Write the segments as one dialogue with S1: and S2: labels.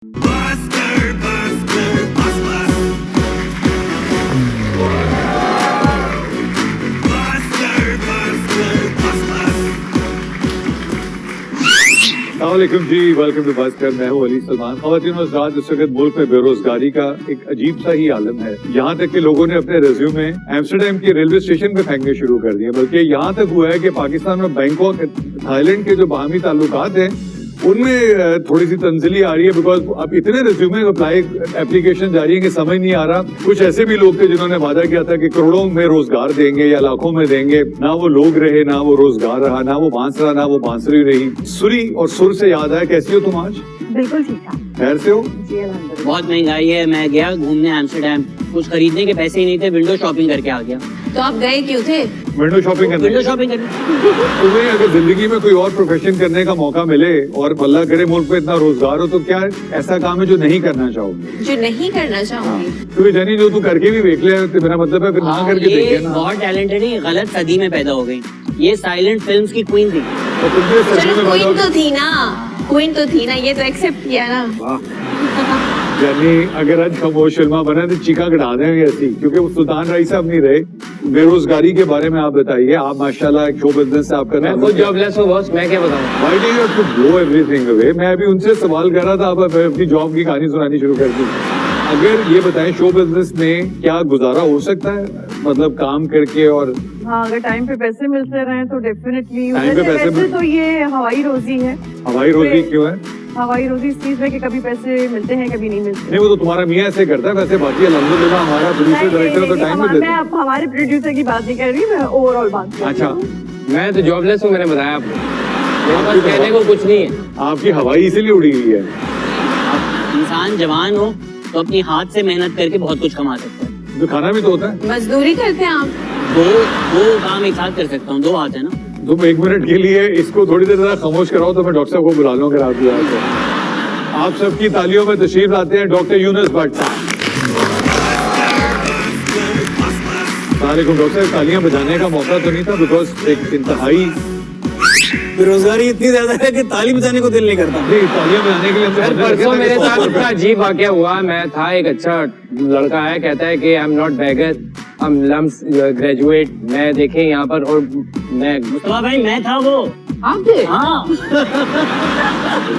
S1: अस्सलामुअलैकुम जी, welcome to बज़कर। मैं हूं अली सलमान। ख़वातीन और हज़रात, इस वक्त मुल्क में बेरोजगारी का एक अजीब सा ही आलम है। यहाँ तक कि लोगों ने अपने रिज्यूमे एम्स्टरडैम के रेलवे स्टेशन पे फेंकने शुरू कर दिए। बल्कि यहाँ तक हुआ है कि पाकिस्तान में बैंकॉक, थाईलैंड के जो बाहमी ताल्लुकात हैं उनमें थोड़ी सी तंजिली आ रही है। बिकॉज अब इतने रिज्यूमे अप्लाई एप्लीकेशन जारी है कि समझ नहीं आ रहा। कुछ ऐसे भी लोग थे जिन्होंने वादा किया था कि करोड़ों में रोजगार देंगे या लाखों में देंगे, ना वो लोग रहे, ना वो रोजगार रहा, ना वो बांस रहा, ना वो बांसुरी रही। सुरी और सुर से याद आया, कैसी हो तुम आज?
S2: बिल्कुल ठीक ठाक।
S1: खैर से हो?
S2: जी अल्हम्दुलिल्लाह।
S3: बहुत महंगाई है। मैं गया घूमने एम्स्टरडैम, कुछ खरीदने के पैसे ही नहीं थे, विंडो शॉपिंग करके आ गया।
S2: तो आप गए क्यों थे?
S1: विंडो शॉपिंग करने।
S3: विंडो शॉपिंग करने।
S1: तुम्हें अगर जिंदगी में कोई और प्रोफेशन करने का मौका मिले और अल्लाह करे मुल्क में इतना रोजगार हो, तो क्या ऐसा काम है जो नहीं करना चाहोगे?
S2: जो नहीं करना चाहूंगी।
S1: तो जानी जो तू करके भी देख ले, तो मेरा मतलब है फिर ना करके
S3: ये
S1: देखे ना।
S3: बहुत टैलेंटेड है, गलत सदी में पैदा हो गई। ये साइलेंट फिल्म्स की क्वीन थी।
S1: तो तुमने सदी
S2: चलो
S1: में
S2: क्वीन
S1: बताओ।
S2: तो थी ना, क्वीन तो थी ना, ये तो एक्सेप्ट किया ना।
S1: यानी अगर आज खामोश फिल्मा बना तो चीखा कटा देंगे ऐसी, क्योंकि वो सुल्तान राय साहब नहीं रहे। बेरोजगारी के बारे में आप बताइए। आप माशाल्लाह एक शो बिजनेस से आपका
S4: मैं खुद जॉबलेस हूँ बॉस, मैं क्या बताऊँ।
S1: Why do you have to blow everything away? मैं अभी उनसे सवाल कर रहा था, आप अपनी जॉब की कहानी सुनानी शुरू कर दी। अगर ये बताएं, शो बिजनेस में क्या गुजारा हो सकता है, मतलब काम करके? और
S5: हाँ, अगर टाइम पे पैसे मिलते रहे तो डेफिनेटली।
S1: टाइम पे पैसे
S5: वैसे तो ये हवाई रोजी है।
S1: हवाई रोजी क्यों है?
S5: हवाई रोजी इस चीज में कि कभी पैसे मिलते हैं कभी नहीं मिलते।
S1: नहीं, वो तो तुम्हारा मियाँ ऐसे करता है। वैसे बाकी अल्हम्दुलिल्लाह हमारा प्रोड्यूसर डायरेक्टर तो टाइम में
S5: मैं
S1: देता है।
S5: अब हमारे प्रोड्यूसर की बात नहीं कर रही, मैं ओवरऑल बात कर रही हूँ।
S1: अच्छा,
S4: मैं तो जॉबलेस हूँ, मैंने बताया आपको। मेरे पास कहने को कुछ नहीं है।
S1: आपकी हवाई इसीलिए उड़ी हुई है।
S3: इंसान जवान हो तो अपनी हाथ से मेहनत करके बहुत कुछ कमा सकता है।
S1: तो खाना भी तो होता है।
S2: मजदूरी करते हैं आप?
S3: दो काम एक साथ कर सकता हूँ, दो हाथ है ना।
S1: तुम एक मिनट के लिए इसको थोड़ी देर जरा खामोश कराओ तो मैं डॉक्टर साहब को बुला लूँ। अगर आप बुलाए तो। आप सबकी तालियों में तशरीफ लाते हैं डॉक्टर यूनुस भट्ट साहब। डॉक्टर साहब, तालियां बजाने का मौका तो नहीं था, बिकॉज एक इंतहाई
S6: बेरोजगारी इतनी ज्यादा है कि ताली बजाने को दिल नहीं करता।
S1: नहीं, तालियां बजाने के लिए हमने
S4: सर,
S1: बंदे रखे
S4: परसों
S1: थे
S4: मेरे
S1: कि
S4: साथ
S1: 100
S4: इतना
S1: रुपए।
S4: अजीब वाकया हुआ। मैं था, एक अच्छा लड़का है, कहता है कि I am not beggar, I am LUMS graduate. मैं देखे यहाँ पर, और मैं
S3: मुस्तफा भाई, मैं था वो।
S2: आप थे?
S3: हाँ।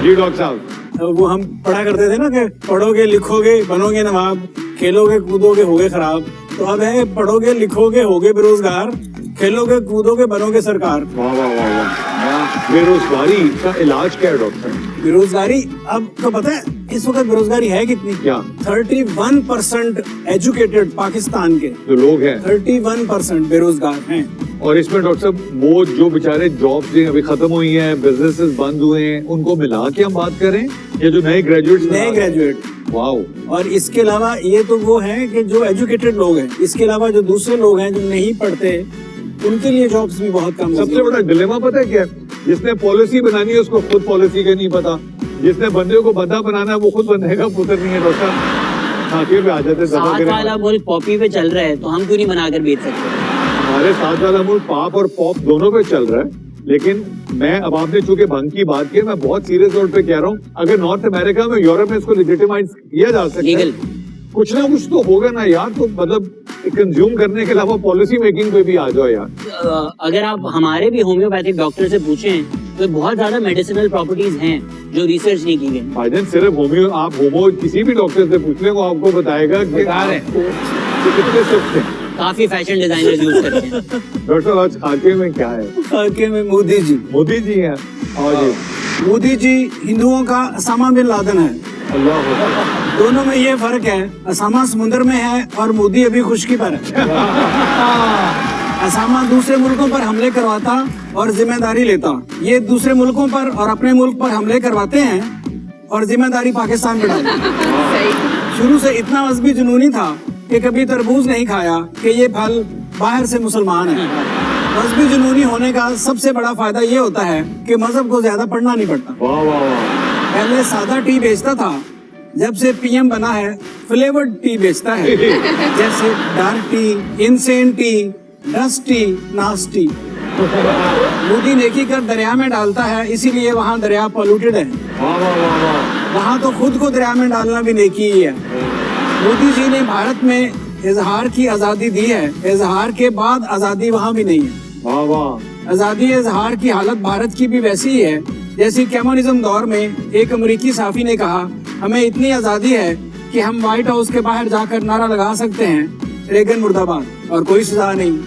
S1: जी डॉक्टर साहब,
S6: वो हम पढ़ा करते थे ना कि पढ़ोगे लिखोगे बनोगे नवाब, खेलोगे कूदोगे होगे खराब। तो अब है पढ़ोगे लिखोगे होगे बेरोजगार, खेलोगे कूदोगे बनोगे सरकार।
S1: वाह वाह वाह वाह। बेरोजगारी का इलाज क्या है डॉक्टर?
S6: बेरोजगारी अब तो पता है इस वक्त बेरोजगारी है कितनी?
S1: क्या?
S6: 31% एजुकेटेड पाकिस्तान के
S1: जो लोग हैं
S6: 31% बेरोजगार हैं।
S1: और इसमें डॉक्टर साहब वो जो बेचारे जॉब्स अभी खत्म हुई हैं, बिजनेसेस बंद हुए हैं, उनको मिला के हम बात करें, ये जो नए ग्रेजुएट। वाह।
S6: और इसके अलावा ये तो वो है कि जो एजुकेटेड लोग हैं, इसके अलावा जो दूसरे लोग हैं जो नहीं पढ़ते, उनके लिए जॉब्स भी बहुत कम।
S1: सबसे बड़ा डिलेमा पता है क्या है? जिसने पॉलिसी बनानी है उसको खुद पॉलिसी का नहीं पता, जिसने बंदे को बंदा बनाना है वो खुद बंदे का पुत्र नहीं है। डॉक्टर साथियों पे आ जाते,
S3: साथ वाला मुल्क पॉपी पे चल रहा है, तो हम क्यों नहीं बनाकर बेच सकते?
S1: हमारे साथ वाला मुल्क पाप और पॉप दोनों पे चल रहा है। लेकिन मैं, अब आपने चूंकि भंग की बात की, मैं बहुत सीरियस नोट पे कह रहा हूँ, अगर नॉर्थ अमेरिका में, यूरोप में इसको लेजिटिमाइज किया जा सकता है,
S3: लीगल
S1: कुछ ना कुछ तो होगा ना यार। तो मतलब कंज्यूम करने के अलावा पॉलिसी मेकिंग पे भी आ जाओ यार।
S3: अगर आप हमारे भी होम्योपैथिक डॉक्टर से पूछें तो बहुत ज्यादा मेडिसिनल प्रॉपर्टीज हैं जो रिसर्च नहीं की गई।
S1: भाईजान, सिर्फ होम्यो, आप होमो किसी भी डॉक्टर से पूछ लें, वो आपको बताएगा कि
S4: बता रहे
S1: आपको कितने सख्त हैं।
S3: काफी फैशन डिजाइनर यूज करते हैं।
S1: डॉक्टर साहब, आज खाके में क्या है?
S6: खाके में मोदी जी।
S1: मोदी जी हैं। और जी
S6: मोदी जी हिंदुओं का असामा बिन लादेन है।
S1: अल्लाह अकबर।
S6: दोनों में ये फर्क है, असामा समुद्र में है और मोदी अभी खुशकी पर है। असामा दूसरे मुल्कों पर हमले करवाता और जिम्मेदारी लेता, ये दूसरे मुल्कों पर और अपने मुल्क पर हमले करवाते हैं और जिम्मेदारी पाकिस्तान में डालते। शुरू से इतना मजहबी जुनूनी था कि कभी तरबूज नहीं खाया कि ये फल बाहर से मुसलमान है। मजहबी जुनूनी होने का सबसे बड़ा फायदा ये होता है कि मजहब को ज्यादा पढ़ना नहीं पड़ता।
S1: वाह वाह वाह।
S6: पहले सादा टी बेचता था, जब से पीएम बना है फ्लेवर्ड टी बेचता है, जैसे dark T, insane T, dust tea, nasty. Modi नेकी कर दरिया में डालता है, इसीलिए वहाँ दरिया पॉल्यूटेड है।
S1: वाह वाह वाह वाह।
S6: वहाँ तो खुद को दरिया में डालना भी नेकी ही है। मोदी जी ने भारत में इजहार की आजादी दी है, इजहार के बाद आजादी वहाँ भी नहीं है।
S1: वाह वाह।
S6: आजादी इजहार की हालत भारत की भी वैसी ही है जैसी कम्युनिज्म दौर में एक अमेरिकी साफी ने कहा, हमें इतनी आजादी है कि हम व्हाइट हाउस के बाहर जाकर नारा लगा सकते हैं, रेगन मुर्दाबाद, और कोई सजा नहीं।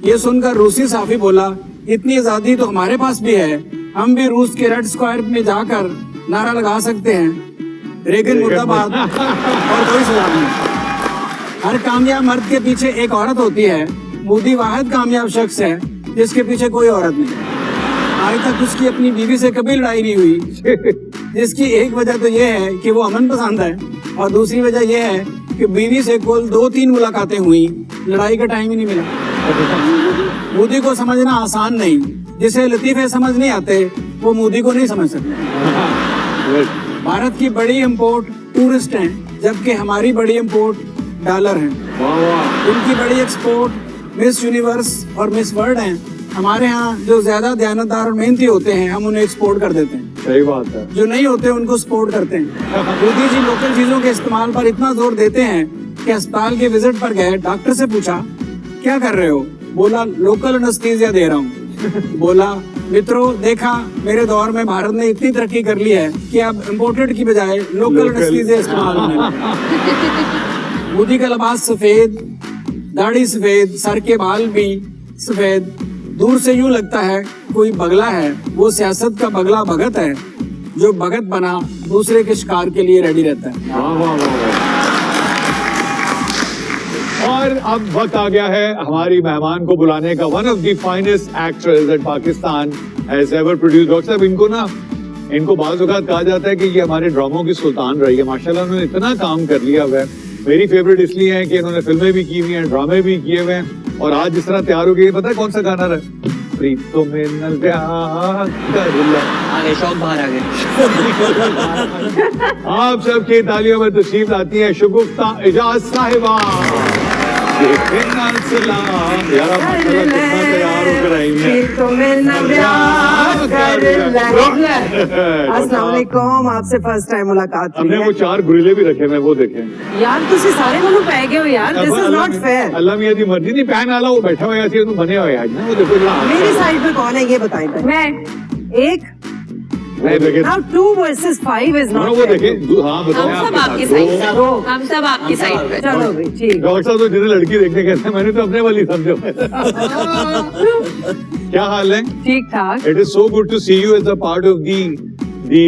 S6: ये सुनकर रूसी साफी बोला, इतनी आजादी तो हमारे पास भी है, हम भी रूस के रेड स्क्वायर में जाकर नारा लगा सकते हैं, रेगन मुर्दाबाद, और कोई सजा नहीं। हर कामयाब मर्द के पीछे एक औरत होती है। मोदी वाहिद कामयाब शख्स है जिसके पीछे कोई औरत नहीं। आज तक उसकी अपनी बीवी से कभी लड़ाई नहीं हुई, जिसकी एक वजह तो ये है कि वो अमन पसंद है, और दूसरी वजह ये है कि बीवी से कुल 2-3 मुलाकातें हुई, लड़ाई का टाइम ही नहीं मिला। मोदी को समझना आसान नहीं, जिसे लतीफे समझ नहीं आते वो मोदी को नहीं समझ सकते। भारत की बड़ी इंपोर्ट टूरिस्ट हैं, जबकि हमारी बड़ी इंपोर्ट डॉलर हैं।
S1: वाह वाह।
S6: उनकी बड़ी एक्सपोर्ट मिस यूनिवर्स और मिस वर्ल्ड हैं। हमारे यहाँ जो ज्यादा दयानतदार और मेहनती होते हैं हम उन्हें एक्सपोर्ट कर देते हैं,
S1: सही बात है।
S6: जो नहीं होते उनको सपोर्ट करते हैं। मोदी जी लोकल चीजों के इस्तेमाल पर इतना जोर देते हैं कि अस्पताल के विजिट पर गए, डॉक्टर से पूछा क्या कर रहे हो, बोला लोकल एनेस्थीसिया दे रहा हूँ। बोला मित्रों, देखा मेरे दौर में भारत ने इतनी तरक्की कर ली है कि अब इम्पोर्टेड की बजाय लोकल एनेस्थीसिया इस्तेमाल होने लगा। मोदी का लिबास सफेद, दाढ़ी सफेद, सर के बाल भी सफेद, दूर से यूं लगता है कोई बगला है। वो सियासत का बगला भगत है, जो भगत बना दूसरे के शिकार के लिए रेडी रहता है।
S1: वाह वाह वाह। और अब वक्त आ गया है हमारी मेहमान को बुलाने का। One of the finest actress that Pakistan has ever produced. Doctor साहब, इनको बाज़ औक़ात कहा जाता है कि ये हमारे ड्रामों की सुल्तान रही है। माशाल्लाह उन्होंने इतना काम कर लिया हुआ है। मेरी फेवरेट इसलिए है कि इन्होंने फिल्में भी की हुई हैं, ड्रामे भी किए हुए हैं, और आज जिस तरह तैयार हो गई, पता है कौन सा गाना रहा? प्रीतों में न प्यार कर ला।
S3: आगे शौक बाहर आ गए।
S1: आप सबकी तालियों में तशरीफ लाती है शगुफ्ता एजाज साहिबा। यार आप माशाल्लाह कितना तैयार होकर आई हैं।
S5: अस्सलाम वालेकुम, आपसे फर्स्ट टाइम मुलाकात हुई
S1: हमने
S5: है।
S1: वो 4 गुरिल्ले भी रखे हैं, वो देखें।
S5: यार तुसी सारे ਮੈਨੂੰ ਪੈ ਗਏ ਹੋ यार, दिस इज नॉट फेयर।
S1: अल्लाह मियां दी मर्जी नहीं, पैन आला वो बैठा हुआ है, उन्होंने बने हुए आज ना, वो देखो जरा।
S5: मेरी साइड पे कौन है ये बताएं पहले। मैं एक
S1: वो देखें,
S5: नाउ 2 versus 5 इज नॉट
S1: वो देखें। हाँ बताओ।
S2: हम सब आपकी साइड पे, हम सब आपकी साइड पे।
S5: चलो भाई ठीक।
S1: डॉक्टर साहब तो जिन्हें लड़की देखने कहते हैं, मैंने तो अपने वाली समझो। क्या हाल है?
S5: ठीक ठाक।
S1: It is so good to see you as a part of the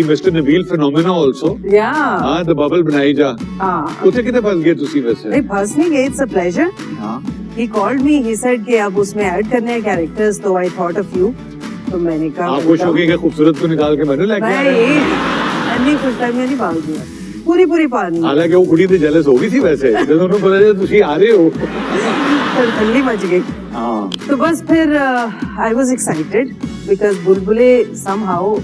S1: Mr. Nabil phenomena also.
S5: या
S1: हाँ, the bubble बनाई जा।
S5: हाँ
S1: उसे कितने फंस गए तुसी वैसे?
S5: नहीं फर्स्ट नहीं गए, इट्स अ प्लेजर।
S1: हाँ।
S5: He called me, he said कि अब उसमें ऐड करने हैं कैरेक्टर्स, तो आई थॉट ऑफ यू। तो मैंने कहा
S1: आप खुश हो गई कि खूबसूरत को निकाल के मैंने लेके आया?
S5: नहीं खुश टाइम में नहीं पाल दिया, पूरी पूरी पालनी।
S1: हालांकि वो कुड़ी तो जेलस हो गई थी वैसे, जब उन्होंने बोला तुसी आ रहे हो।
S5: ठंडी मच गई।
S1: हाँ।
S5: तो बस फिर आई वाज एक्साइटेड बिकॉज बुलबुले समहाउ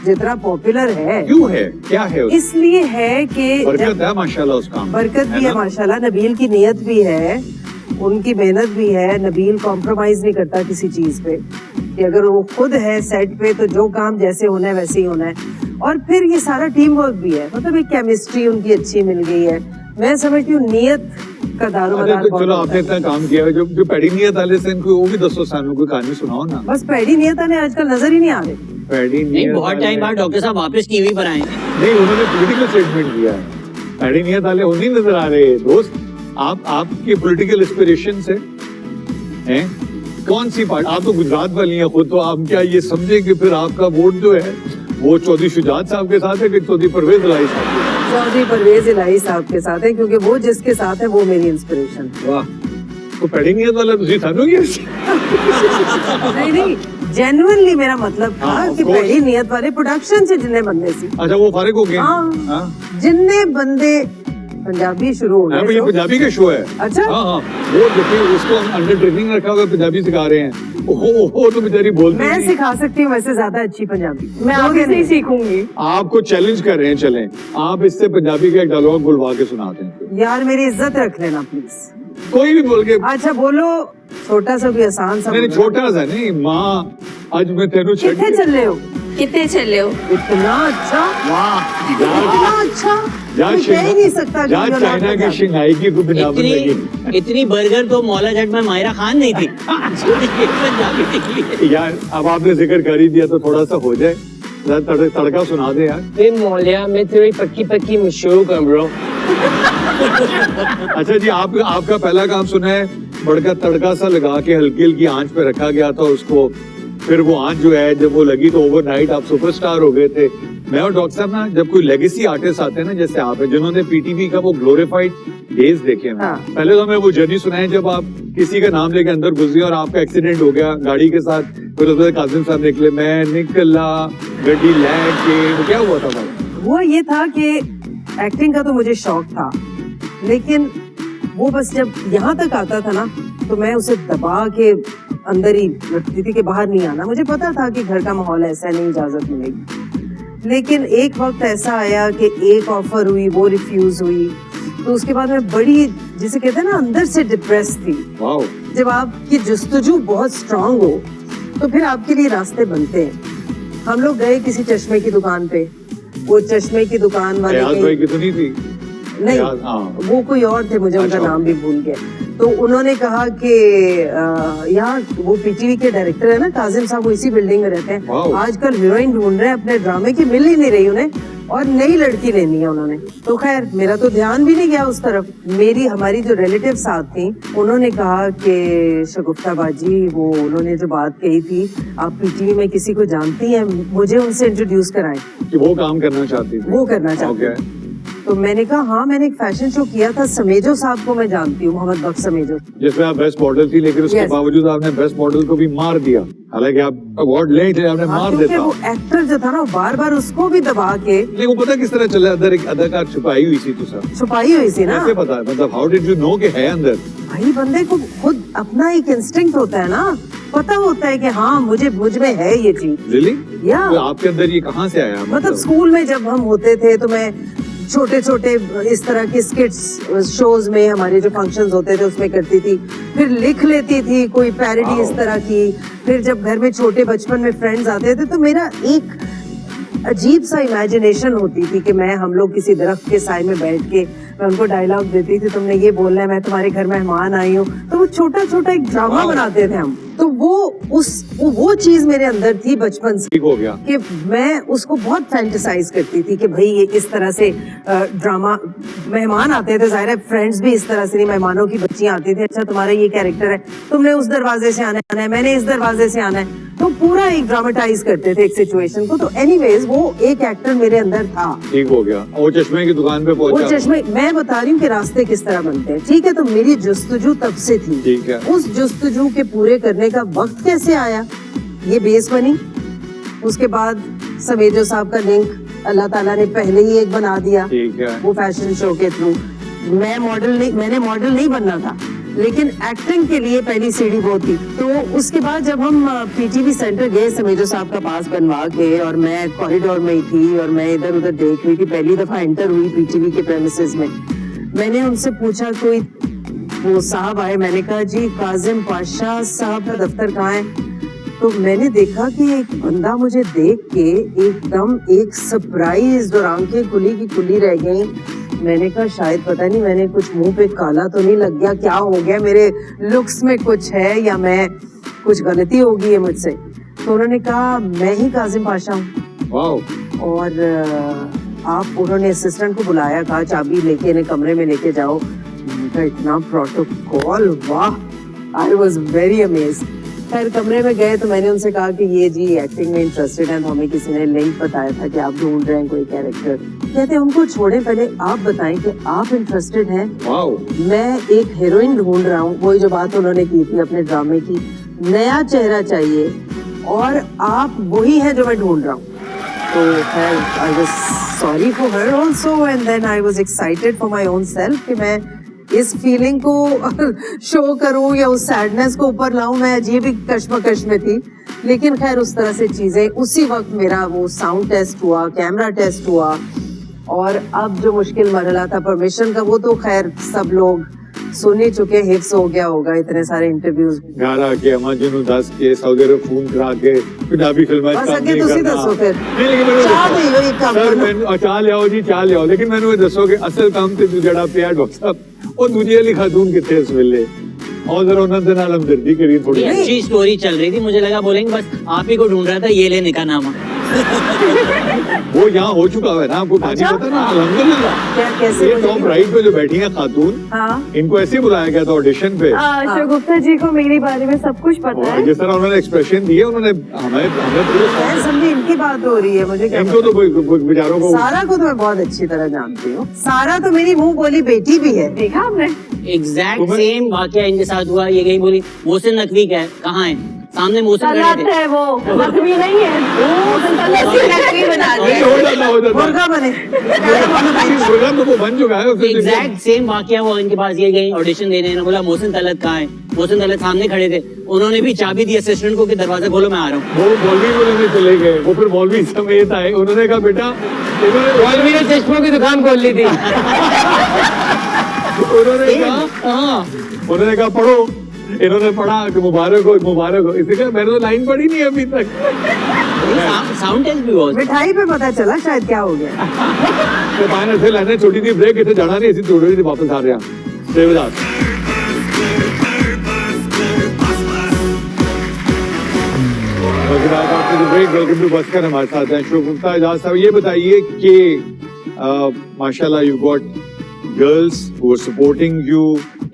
S5: जितना पॉपुलर है,
S1: क्यों है, क्या है उसमें?
S5: इसलिए है कि
S1: बरकत है माशाल्लाह उस काम में।
S5: बरकत भी है
S1: ना?
S5: माशाल्लाह, नबील की नियत भी है, उनकी मेहनत भी है। नबील कॉम्प्रोमाइज नहीं करता किसी चीज पे, कि अगर वो खुद है सेट पे तो जो काम जैसे होना है वैसे ही होना है। और फिर ये सारा टीम वर्क भी है, मतलब एक केमिस्ट्री उनकी अच्छी मिल गई है। मैं समझती हूँ नियत का दारोमदार
S1: अरे तो
S5: बहुत
S1: चलो
S5: होता
S1: आपने
S5: है।
S1: इतना काम किया है, जो पैडी नियत वाले से इनको वो भी 10 साल में कोई कहानी सुनाओ ना।
S5: बस पैडी नियत ने आजकल नजर ही नहीं आ रही।
S1: पैडी
S3: नहीं,
S1: नियत
S3: बहुत टाइम बाद
S1: वाले-
S3: डॉक्टर साहब वापस टीवी पर आए हैं।
S1: नहीं, उन्होंने पॉलिटिकल स्टेटमेंट दिया है। पैडी नियत वाले वो नहीं नजर आ रहे दोस्त। आप आपकी पॉलिटिकल इंस्पिरेशन से हैं कौन सी पार्टी? आप तो गुजरात वाली हैं खुद, तो आप क्या ये समझे कि फिर आपका वोट जो है वो चौधरी शुजात साहब के साथ है कि चौधरी परवेज इलाही साहब के साथ?
S5: चौधरी परवेज इलाही साहब के साथ है, क्योंकि वो जिसके साथ है वो मेरी इंस्पिरेशन।
S1: वाह, तो पैडी नियत वाला तुझे सानू ये
S5: नहीं नहीं, जेन्युइनली मेरा मतलब था
S1: हाँ, of
S5: कि
S1: course.
S5: पहली नियत वाले प्रोडक्शन से जितने बंदे सी,
S1: अच्छा वो फारिग हो गए?
S5: हाँ।
S1: हाँ।
S5: जितने बंदे पंजाबी शुरू हो
S1: हाँ,
S5: गए
S1: ये
S5: तो-
S1: पंजाबी का शो है।
S5: अच्छा।
S1: हाँ हाँ, वो देखिए उसको हम अंडर ट्रेनिंग रखा हुआ, पंजाबी सिखा रहे हैं। ओहो, तो बेचारी बोलती
S5: मैं
S1: नहीं।
S5: सिखा सकती हूँ वैसे ज्यादा अच्छी पंजाबी, मैं
S2: दोगे
S5: आगे नहीं
S2: नहीं?
S5: सीखूंगी।
S1: आपको चैलेंज कर रहे हैं, चलें आप इससे पंजाबी का एक डायलॉग बुलवा के सुनाते हैं।
S5: यार मेरी इज्जत रख लेना प्लीज।
S1: कोई भी बोल के।
S5: अच्छा बोलो, छोटा सा भी आसान सा
S1: नहीं
S5: बोलो।
S1: छोटा सा नहीं, माँ आज मैं तेनू
S5: कितने
S1: छड्ड
S5: चल रहे हो?
S2: कितने चले हो?
S5: इतना अच्छा,
S3: वाह
S5: इतना अच्छा,
S1: जहाँ
S5: मैं कह ही नहीं सकता कि
S1: जहाँ
S5: जो
S1: चाइना
S5: नाटक
S1: की
S5: है।
S1: शंघाई की को बनावट लगी।
S3: इतनी बर्गर तो मौला जट में मायरा खान नहीं थी पंजाबी निकली।
S1: यार अब आपने जिक्र कर ही दिया तो थोड़ा सा हो जाए, जरा तड़का सुना दे यार।
S4: ए मौलिया मैं तेरी पक्की पक्की मशहूर हूँ ब्रो।
S1: अच्छा जी, आपका पहला काम सुना है, बड़का तड़का सा लगा के हल्की हल्की आंच पे रखा गया था उसको, फिर वो आंच जो है जब वो लगी तो ओवरनाइट आप सुपरस्टार हो गए थे। मैं और डॉक्टर साहब ना, जब कोई लेगेसी आर्टिस्ट आते हैं ना जैसे आप हैं, जिन्होंने पीटीवी का वो ग्लोरीफाइड डेज देखे हैं,
S5: हाँ।
S1: पहले तो हमें वो जर्नी सुनाए जब आप किसी का नाम लेके अंदर घुस गए और आपका एक्सीडेंट हो गया गाड़ी के साथ, फिर उसमें कासिम साहब निकले, मैं निकला गड्डी लैंड के, वो क्या हुआ था भाई?
S5: वो ये था कि एक्टिंग का तो मुझे शौक था, लेकिन वो बस जब यहाँ तक आता था ना तो मैं उसे दबा के अंदर ही रखती थी कि बाहर नहीं आना। मुझे पता था कि घर का माहौल ऐसा नहीं, इजाजत मिलेगी। लेकिन एक वक्त ऐसा आया कि एक ऑफर हुई, वो रिफ्यूज हुई, तो उसके बाद मैं बड़ी, जिसे कहते हैं ना, अंदर से डिप्रेस थी।
S1: वाओ।
S5: जब आपकी जुस्तजू बहुत स्ट्रांग हो तो फिर आपके लिए रास्ते बनते हैं। हम लोग गए किसी चश्मे की दुकान पे, वो चश्मे की दुकान वाले
S1: फयाज
S5: ने-
S1: भाई की तो नहीं थी?
S5: नहीं,
S1: हाँ।
S5: वो कोई और थे, मुझे उनका
S1: अच्छा।
S5: नाम भी भूल गया। तो उन्होंने कहा कि यहाँ वो पीटीवी के डायरेक्टर है ना काजिम साहब, वो इसी बिल्डिंग में रहते हैं,
S1: वाओ।
S5: आजकल हीरोइन ढूंढ रहे हैं अपने ड्रामे की, मिल ही नहीं रही उन्हें, और नई लड़की लेनी है उन्होंने। तो खैर मेरा तो ध्यान भी नहीं गया उस तरफ। हमारी जो रिलेटिव साथ थी, उन्होंने कहा कि शगुफ्ता बाजी, वो उन्होंने जो बात कही थी, आप पीटीवी में किसी को जानती हैं, मुझे उनसे इंट्रोड्यूस कराएं।
S1: कि वो काम करना चाहती थी?
S5: वो करना चाहती
S1: ओके।
S5: तो मैंने कहा हाँ, मैंने एक फैशन शो किया था, समेजो साहब को मैं जानती हूँ, मोहम्मद बख्श समेजो।
S1: जिसमें आप बेस्ट मॉडल थी, लेकिन उसके
S5: Yes.
S1: बावजूद आपने बेस्ट मॉडल को भी मार दिया, हालांकि आप अवार्ड ले थे, आपने
S5: हाँ,
S1: मार
S5: क्योंकि
S1: देता।
S5: वो एक्टर जो था ना, वो बार बार उसको भी दबा के
S1: लेकिन वो पता किस तरह चला, अंदर एक अदाकार छुपाई हुई थी, तो सर
S5: छुपाई हुई थी ना।
S1: कैसे पता है, मतलब हाउ डिड यू नो कि है अंदर?
S5: भाई बंदे को खुद अपना एक इंस्टिंक्ट होता है ना, पता होता है कि हाँ मुझ में है ये चीज।
S1: रियली?
S5: या
S1: तो आपके अंदर ये कहाँ से आया?
S5: मतलब स्कूल में जब हम होते थे तो मैं छोटे छोटे इस तरह के स्किट्स शोज में, हमारे जो फंक्शंस होते थे उसमें करती थी, फिर लिख लेती थी कोई पैरोडी इस तरह की। फिर जब घर में छोटे बचपन में फ्रेंड्स आते थे तो मेरा एक अजीब सा इमेजिनेशन होती थी कि हम लोग किसी दरख्त के साए में बैठ के मैं उनको डायलॉग देती थी, तुमने ये बोलना है, मैं तुम्हारे घर मेहमान आई हूँ। तो वो छोटा छोटा एक ड्रामा बनाते थे हम। तो वो चीज मेरे अंदर थी बचपन से,
S1: ठीक हो गया
S5: कि मैं उसको बहुत फैंटेसाइज करती थी कि भाई ये इस तरह से ड्रामा, मेहमान आते थे, जाहिर है फ्रेंड्स भी इस तरह से नहीं, मेहमानों की बच्चियां आती थी, अच्छा तुम्हारा ये कैरेक्टर है, तुमने उस दरवाजे से आना है, मैंने इस दरवाजे से आना है, तो पूरा एक ड्रामेटाइज करते थे एक सिचुएशन को। तो एनीवेज वो एक एक्टर मेरे अंदर था।
S1: ठीक हो गया। और वो चश्मे की दुकान पे
S5: वो
S1: पहुंचा?
S5: चश्मे, मैं बता रही हूँ कि रास्ते किस तरह बनते हैं, ठीक है। तो मेरी जुस्तजू तब से थी।
S1: ठीक है।
S5: उस जुस्तजू के पूरे करने का वक्त कैसे आया, ये बेस बनी। उसके बाद समेजो साहब का लिंक अल्लाह ताला ने पहले ही एक बना दिया,
S1: ठीक है।
S5: वो फैशन शो के थ्रू। मैंने मॉडल नहीं बनना था, लेकिन एक्टिंग के लिए पहली सीढ़ी वो थी। तो उसके बाद जब हम पीटीवी सेंटर गए समेजो साहब का पास बनवा के, और मैं कॉरिडोर में ही थी और मैं इधर उधर देख रही थी, पहली दफा एंटर हुई पीटीवी के प्रेमिसेस में। मैंने उनसे पूछा, कोई वो साहब आए, मैंने कहा जी काजिम पाशा साहब का दफ्तर कहाँ है? तो मैंने देखा कि एक बंदा मुझे देख के एकदम एक सरप्राइज और आंखें खुली की खुली रह गई। मैंने कहा शायद पता नहीं मैंने कुछ मुंह पे काला तो नहीं लग गया, क्या हो गया, मेरे लुक्स में कुछ है या मैं कुछ गलती हो गई है मुझसे। तो उन्होंने कहा मैं ही काजिम पाशा हूँ।
S1: वाओ।
S5: और उन्होंने असिस्टेंट को बुलाया, कहा चाबी लेके इन्हें कमरे में लेके जाओ। मैंने कहा इतना प्रोटोकॉल, वाह, आई वॉज वेरी अमेज्ड। खैर कमरे में गए तो मैंने उनसे कहा कि ये जी एक्टिंग में इंटरेस्टेड है, तो हमें किसी ने लिंक बताया था कि आप ढूंढ रहे हैं कोई कैरेक्टर। कहते हैं उनको छोड़े, पहले आप बताएं कि आप इंटरेस्टेड हैं।
S1: वाओ।
S5: मैं एक हीरोइन ढूंढ रहा हूँ, वही जो बात उन्होंने की थी अपने ड्रामे की, नया चेहरा चाहिए और आप वही हैं जो मैं ढूंढ रहा हूँ। तो खैर I was sorry for her also, and then I was excited for my own self कि मैं इस फीलिंग को शो करूं या उस सैडनेस को ऊपर लाऊं। मैं अजीब ही कश्मकश में थी, लेकिन खैर उस तरह से चीजें। उसी वक्त मेरा वो साउंड टेस्ट हुआ, कैमरा टेस्ट हुआ, और अब जो मुश्किल मरहला था परमिशन का, वो तो खैर सब लोग सुन ही चुके, हिप्स हो गया होगा इतने सारे इंटरव्यूज।
S1: घर आके अम्मा जी ਨੂੰ ਦੱਸ ਕੇ ਸਾਊਦੀ ਅਰਬ ਫੋਨ ਕਰਾ ਕੇ ਪੰਜਾਬੀ ਫਿਲਮਾਂ 'ਚ
S5: ਬਸ
S1: ਕੰਮ
S5: ਅੱਗੇ
S1: ਨਹੀਂ
S5: ਤੁਸੀਂ
S1: ਕਰਨਾ।
S5: ਦੱਸੋ ਫਿਰ।
S1: ਨਹੀਂ ਲੇਕਿਨ ਮੈਨੂੰ
S5: ਚਾਹ ਦੇ ਲਓ ਇੱਕ ਕੰਮ
S1: ਸਰ
S5: ਕਰੋ।
S1: ਮੈਨੂੰ ਚਾਹ ਲਿਆਓ ਜੀ, ਚਾਹ ਲਿਆਓ, ਲੇਕਿਨ ਮੈਨੂੰ ਇਹ ਦੱਸੋ ਕਿ ਅਸਲ ਕੰਮ ਤੇ ਜਿਹੜਾ ਪਿਆ ਡਾਕਟਰ ਸਾਹਿਬ ਉਹ ਦੂਜੀ ਵਾਲੀ ਖਾਤੂਨ ਕਿੱਥੇ ਇਸ ਵੇਲੇ? और जरा ਉਹਨਾਂ ਦੇ ਨਾਲ ਹਮਦਰਦੀ ਕਰੀ थोड़ी।
S3: ये अच्छी स्टोरी चल रही थी, मुझे लगा बोलेंगे बस आप ही को ढूंढ रहा था, ये ले निकाहनामा।
S1: वो यहाँ हो चुका है ना, आपको कहानी पता ना? अल्हम्दुलिल्लाह।
S5: क्या कैसे
S1: ये टॉप राइट पे जो बैठी है खातून,
S5: हाँ
S1: इनको ऐसे ही बुलाया गया था ऑडिशन पे।
S2: शगुफ्ता जी को मेरे बारे में सब कुछ पता है।
S1: जिस तरह उन्होंने एक्सप्रेशन दिए, उन्होंने हमें पूरे
S5: मैं समझी इनकी बात हो रही है, मुझे क्या
S1: इनको तो बेचारों को
S5: सारा को तो मैं बहुत अच्छी तरह जानती हूँ। सारा तो मेरी मुंह बोली बेटी भी है।
S2: देखा आपने?
S3: एग्जैक्ट सेम वाकया इनके साथ हुआ। ये कहीं बोली मोहसिन नकवी का है, कहाँ है? सामने मोहसिन खड़े
S2: तलत
S3: थे।
S2: है वो, नकवी नहीं है।
S5: नकवी बना
S1: नहीं, हो जाता
S5: मुर्गा बने।
S1: प्रोग्राम तो वो बन चुका है उससे
S3: एग्जैक्ट सेम वाकया हुआ इनके पास। ये गई ऑडिशन देने, इन्होंने बोला मोहसिन तलत कहाँ है? मोहसिन तलत सामने खड़े थे, उन्होंने भी चाबी दी असिस्टेंट को कि दरवाजा खोलो, मैं आ रहा हूँ।
S1: वो मौलवी बोलने चले गए, वो फिर मौलवी समेत आए, उन्होंने कहा बेटा
S4: मौलवी ने चश्मों की दुकान खोल ली थी।
S1: उन्होंने कहा पढ़ो, इन्होंने पढ़ा कि मुबारक हो मुबारक हो। इसी का मैंने तो लाइन पढ़ी नहीं अभी तक।
S3: साउंड टेस्ट भी बहुत।
S5: मिठाई पे पता चला शायद क्या हो गया।
S1: तो पाने से लाने छोटी थी ब्रेक, इतने जाना नहीं, ऐसी थोड़ी थी वापस आ रहे हैं। Devdas break, welcome to बस्कर। हमारे साथ हैं शगुफ्ता एजाज साहब। ये बताइए कि माशाल्लाह you got girls who are supporting you.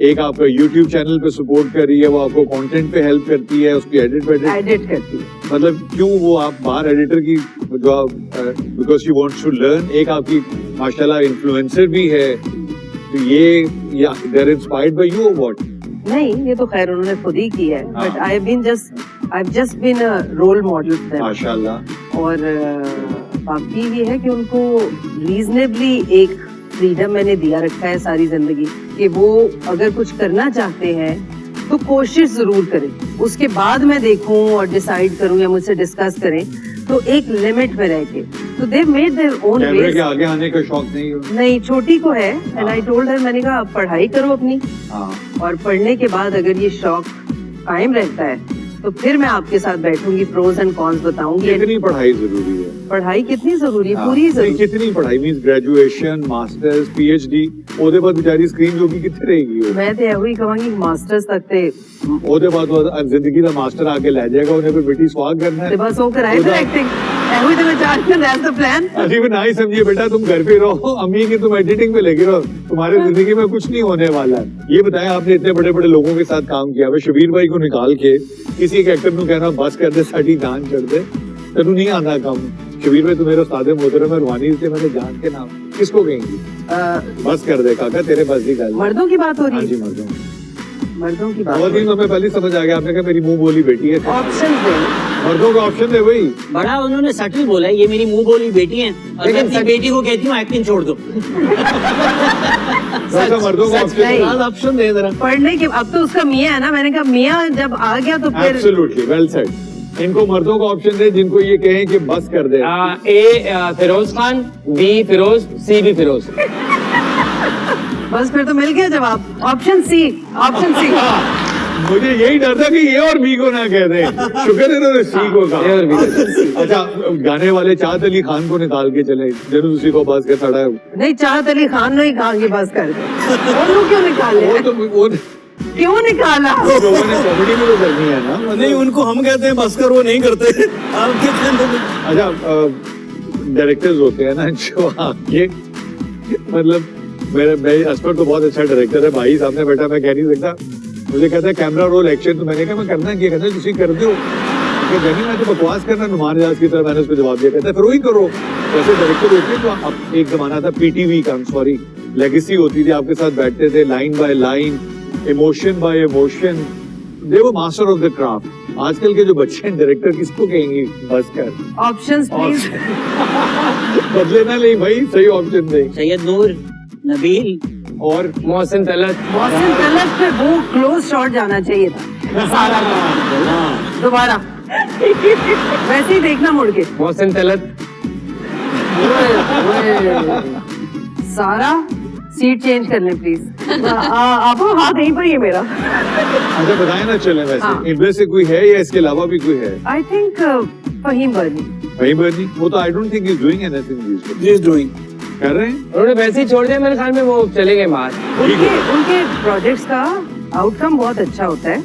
S1: एक आपका YouTube चैनल पे सपोर्ट कर रही है, वो आपको कंटेंट पे हेल्प करती है, उसकी एडिट
S5: एडिट करती है।
S1: मतलब क्यों वो आप बाहर एडिटर की जो आप because you wants to learn. एक आपकी माशाल्लाह इन्फ्लुएंसर भी है, तो ये they are inspired by you और व्हाट?
S5: नहीं, ये तो खैर उन्होंने खुद ही की है, but I have just been a role model for them.
S1: माशाल्लाह।
S5: और बाकी ये है कि उनको रीजनेबली एक फ्रीडम मैंने दिया रखा है सारी जिंदगी, कि वो अगर कुछ करना चाहते हैं तो कोशिश जरूर करें, उसके बाद मैं देखूं और डिसाइड करूं या मुझसे डिस्कस करें, तो एक लिमिट में रह के। तो दे मेड देयर ओन
S1: कैमरे
S5: वे।
S1: के आगे आने का शौक नहीं हो?
S5: नहीं, छोटी को है, एंड आई टोल्ड हर, मैंने कहा आप पढ़ाई करो अपनी,
S1: हाँ।
S5: और पढ़ने के बाद अगर ये शौक कायम रहता है तो फिर मैं आपके साथ बैठूंगी, प्रोज एंड कॉन्स बताऊंगी।
S1: कितनी पढ़ाई जरूरी है?
S5: पढ़ाई कितनी जरूरी है?
S1: हाँ,
S5: पूरी
S1: नहीं,
S5: जरूरी।
S1: कितनी पढ़ाई मींस ग्रेजुएशन, मास्टर्स, पीएचडी, ਉਹਦੇ ਬਾਅਦ ਵਿਚਾਰੀ ਸਕਰੀਨ ਜੋਗੀ ਕਿੱਥੇ ਰਹੇਗੀ ਉਹ?
S5: मैं तो ਇਹੋ ਹੀ ਕਹਾਂਗੀ ਮਾਸਟਰਸ ਤੱਕ ਤੇ
S1: ਉਹਦੇ ਬਾਅਦ ਉਹ ਜ਼ਿੰਦਗੀ ਦਾ ਮਾਸਟਰ ਆ ਕੇ ਲੈ ਜਾਏਗਾ, ਉਹਨੇ ਫਿਰ ਬੇਟੀ ਸਵਾਗ करना है।
S5: ਤੇ ਬਸ ਉਹ ਕਰਾਏ ਫਿਰ ਐਕਟਿੰਗ। ਇਹੋ ਹੀ ਤੇ ਮੈਂ ਚਾਹती हूं, दैट्स द प्लान।
S1: अभी भी ना ही समझिए बेटा, तुम घर पे रहो, अम्मी की तुम एडिटिंग पे लगे रहो, तुम्हारी जिंदगी में कुछ नहीं होने वाला है। ये बताएं, आपने इतने बड़े बड़े लोगों के साथ काम किया है, शबीर भाई को निकाल के किसी एक एक्टर को कहना बस कर दे, साड़ी जान चढ़ दे, तेनू नहीं आना काम। शबीर भाई, तुम्हें उस्ताद मोहतरम है, रूहानी से मैंने जान के नाम किसको कहेंगी? बस कर दे काका, तेरे बस की गल।
S5: मर्दों की बात हो
S1: हाँ
S5: रही
S1: जी,
S5: है,
S1: मर्दों
S5: की बात।
S1: बहुत ही हमें पहले समझ आ गया, आपने कहा मेरी मुंह बोली बेटी है,
S5: ऑप्शन दे।
S1: मर्दों का ऑप्शन दे भाई।
S3: बड़ा उन्होंने सटल बोला है, ये मेरी मुंह बोली बेटी है, और मैं अपनी बेटी को कहती हूँ एक्टिंग छोड़ दो।
S1: वैसा मर्दों का
S5: नहीं।
S1: ऑप्शन
S6: ऑप्शन दे जरा।
S5: पढ़ने के अब तो उसका मियाँ है ना, मैंने कहा मियाँ जब आ गया तो फिर
S1: एब्सोल्युटली वेल सेड। इनको मर्दों का ऑप्शन दे जिनको ये कहें कि बस कर दे।
S4: A Feroz Khan, B Feroz, C भी फिरोज।
S5: बस फिर तो मिल गया जवाब। Option C, option C.
S1: मुझे यही डर था कि ये और बी को ना कह दे। शुक्र है इन्होंने सी को
S4: ये और
S1: कहा।
S4: बी।
S1: अच्छा, गाने वाले चाहत अली खान को निकाल के चले, जरूर उसी को बस कर सड़ा है।
S5: नहीं, चाहत अली खान ने ही कहा कि बस कर दे। उनको क्यों निकाले?
S1: वो तो वो
S5: क्यों निकाला?
S1: लोगों ने कॉमेडी में तो करनी है ना, मतलब-
S6: नहीं, उनको हम कहते हैं बस्कर, वो नहीं करते। आप कहते हैं।
S1: अच्छा, डायरेक्टर्स होते हैं ना जो आगे, मतलब मैं असफर तो बहुत अच्छा डायरेक्टर है, भाई सामने बैठा, मैं कह नहीं सकता। मुझे कहता है कैमरा रोल एक्शन, तो मैंने कहा मैं करना क्या? कहता है तुसी कर दो। नहीं, मैं तो बकवास करना नुमान एजाज की तरह। मैंने उसको जवाब दिया, कहता है फिर वही करो। वैसे डायरेक्टर होते हैं, तो अब एक जमाना था पीटीवी का, सॉरी, लेगेसी होती थी, आपके साथ बैठते थे line by line, emotion by emotion, they वो मास्टर ऑफ द क्राफ्ट। आजकल के जो बच्चे हैं, डायरेक्टर किसको कहेंगे बस कर?
S5: Options please.
S1: बदले ना ले भाई, सही ऑप्शन दे।
S3: सैयद नूर, नबील
S1: और
S4: मोहसिन तलत।
S5: मोहसिन तलत पे वो क्लोज शॉट जाना चाहिए था सारा का। दोबारा वैसे ही देखना मुड़ के।
S4: मोहसिन तलत।
S5: सारा सीट चेंज कर लें प्लीज।
S2: आप हाथ यहीं पर ही है मेरा।
S1: अच्छा बताए ना चले वैसे
S5: हाँ।
S1: इनमें से कोई है या इसके अलावा भी कोई है?
S5: I think Faheem Burney.
S1: वही बर्नी वो तो I don't think is doing anything this days.
S6: जी इज डूइंग।
S1: कर रहे हैं
S4: उन्होंने वैसे ही छोड़ दिया मेरे ख्याल में, वो चले गए बाहर।
S5: उनके प्रोजेक्ट्स का आउटकम बहुत अच्छा होता है,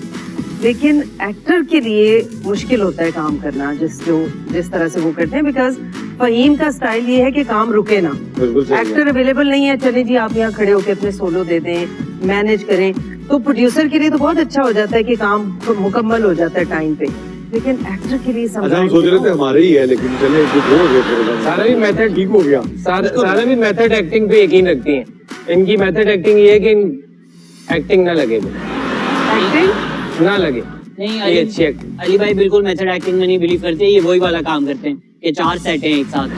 S5: लेकिन एक्टर के लिए मुश्किल होता है काम करना जिस तरह से वो करते हैं, बिकॉज फहीम का स्टाइल ये है कि काम रुके ना।
S1: बिल्कुल सही
S5: एक्टर अवेलेबल नहीं है, चले जी आप यहाँ खड़े होकर अपने सोलो दे दें, मैनेज करें, तो प्रोड्यूसर के लिए तो बहुत अच्छा हो जाता है कि काम मुकम्मल हो जाता है टाइम पे, लेकिन एक्टर के लिए
S1: अच्छा हम सोच रहे थे हमारे ही है लेकिन चले कुछ हो गया
S4: सारा भी मेथड
S1: ठीक हो गया।
S4: सारा भी मेथड एक्टिंग पे यकीन रखती हैं। इनकी मेथड एक्टिंग ये है कि एक्टिंग ना लगे,
S5: एक्टिंग
S4: ना लगे।
S3: नहीं
S4: ये अच्छी
S3: अली भाई बिल्कुल मेथड एक्टिंग में नहीं बिलीव करते, ये वही वाला काम करते हैं कि 4 सेट हैं एक साथ,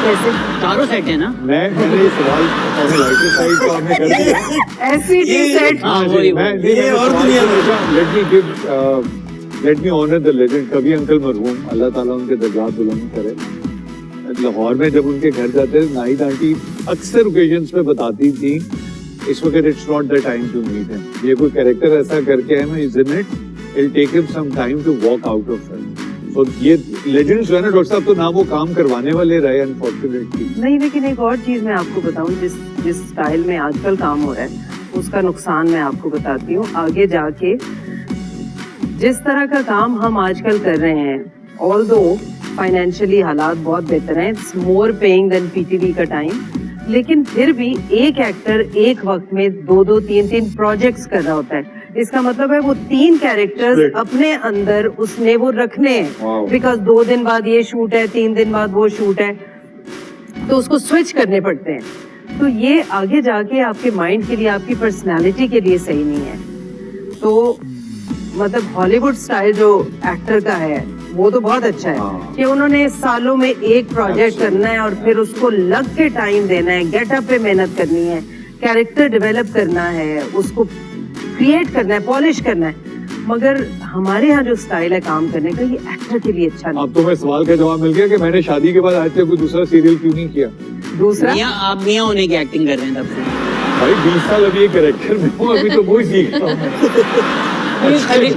S5: कैसे
S3: चारों सेट है ना।
S1: मैंने ये सवाल अपने लाइटर साइड को आपने कर दिया।
S5: SVT set.
S3: हाँ वही
S6: ये और दुनिया में
S1: let me honour the legend कभी अंकल मरहूम, अल्लाह ताला उनके दर्जात बुलंद करे। लाहौर में जब उनके घर जाते थे नाहिद आंटी अक्सर ओकेजन्स पे बताती थी इस वक्त it's not the time to meet him, ये कोई कैरेक्टर ऐसा करके आए मैं isn't it it take him some time to walk out of it. तो ये लेजेंड्स जो है ना डॉक्टर साहब, तो ना वो काम करवाने वाले रहे अनफॉर्चुनेटली।
S5: नहीं, लेकिन एक और चीज मैं आपको बताऊं, जिस स्टाइल में आजकल काम हो रहा है उसका नुकसान मैं आपको बताती हूँ। आगे जाके जिस तरह का काम हम आजकल कर रहे हैं, ऑल्दो फाइनेंशियली हालात बहुत बेहतर हैं, it's more paying than PTV का टाइम, लेकिन फिर भी एक एक्टर एक वक्त में 2-2, 3-3 प्रोजेक्ट्स कर रहा होता है। इसका मतलब है वो 3 कैरेक्टर्स अपने अंदर उसने वो रखने हैं, बिकॉज 2 दिन बाद ये शूट है, 3 दिन बाद वो शूट है, तो उसको स्विच करने पड़ते हैं। तो ये आगे जाके आपके माइंड के लिए, आपकी पर्सनालिटी के लिए सही नहीं है। तो मतलब हॉलीवुड स्टाइल जो एक्टर का है वो तो बहुत अच्छा है कि उन्होंने सालों में एक प्रोजेक्ट करना है और फिर उसको लग के टाइम देना है, गेटअप पे मेहनत करनी है, कैरेक्टर डेवलप करना है, उसको क्रिएट करना है, पॉलिश करना है। मगर हमारे यहाँ जो स्टाइल है काम करने का, ये एक्टर के लिए अच्छा नहीं।
S1: अब तो मैं सवाल का जवाब मिल गया कि मैंने शादी के बाद आज तक कोई दूसरा सीरियल क्यों नहीं किया।
S5: दूसरा
S3: आप मियाँ होने की एक्टिंग कर रहे हैं तब से।
S1: भाई 20 साल अभी एक कैरेक्टर में हूँ, अभी तो वही सीख रहा हूँ।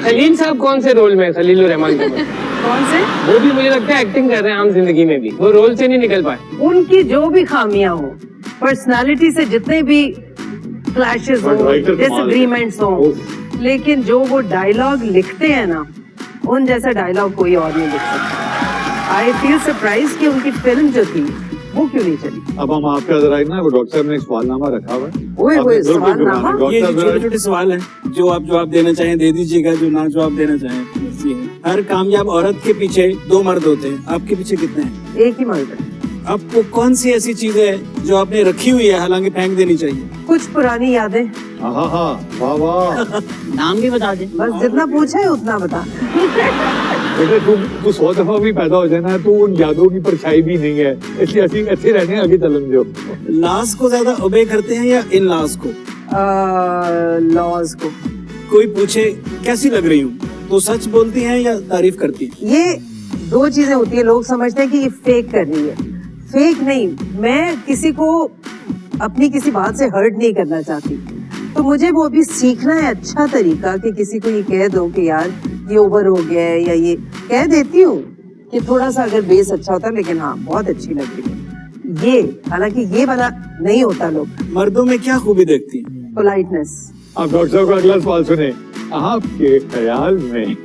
S4: खलील साहब कौन से रोल में, खलील रहमान के में?
S5: कौन से?
S4: वो भी मुझे लगता है एक्टिंग कर रहे हैं आम जिंदगी में भी, वो रोल से नहीं निकल पाए।
S5: उनकी जो भी खामियां हो, पर्सनालिटी से जितने भी क्लैशेस हो, डिसएग्रीमेंट्स हो, लेकिन जो वो डायलॉग लिखते हैं ना, उन जैसा डायलॉग कोई और नहीं लिख सकता। आई फील सरप्राइज कि उनकी फिल्म जो थी वो क्यों नहीं चली।
S1: अब हम आपका जरा ना वो डॉक्टर साहब ने एक सवालनामा रखा हुआ है।
S5: ओए सवालनामा?
S6: ये छोटे छोटे सवाल हैं जो आप जवाब देना चाहें दे दीजिएगा, जो ना जवाब देना चाहें। हर कामयाब औरत के पीछे 2 मर्द होते हैं, आपके पीछे कितने हैं?
S5: एक ही मर्द है।
S6: आपको कौन सी ऐसी चीज है जो आपने रखी हुई है हालांकि फेंक देनी चाहिए?
S5: कुछ पुरानी यादें।
S1: हाँ हाँ वाह वाह।
S3: नाम भी बता दे।
S5: बस जितना पूछा है उतना बता।
S1: बेटा तू 100 दफा भी पैदा हो जाना तो उन यादों की परछाई भी नहीं है, इसलिए ਅਸੀਂ अच्छे रहने आगे चलन दो।
S6: लॉज को ज्यादा ओबे करते हैं या इन लॉज को?
S5: लॉज को।
S6: कोई पूछे कैसी लग रही हूँ तो सच बोलती हैं या तारीफ करती हैं?
S5: ये 2 चीजें होती है। लोग समझते हैं कि ये फेक कर रही है, फेक नहीं। मैं किसी को अपनी किसी बात से हर्ट नहीं करना चाहती, तो मुझे वो अभी सीखना है अच्छा तरीका कि किसी को ये कह दो कि यार ये ओवर हो गया है, या ये कह देती हूँ कि थोड़ा सा अगर बेस अच्छा होता, लेकिन हाँ बहुत अच्छी लग रही है ये। हालांकि ये वाला नहीं होता। लोग
S6: मर्दों में क्या खूबी देखती हैं?
S5: पोलाइटनेस।
S1: अब डॉक्टर साहब का अगला सवाल सुने। आपके ख्याल में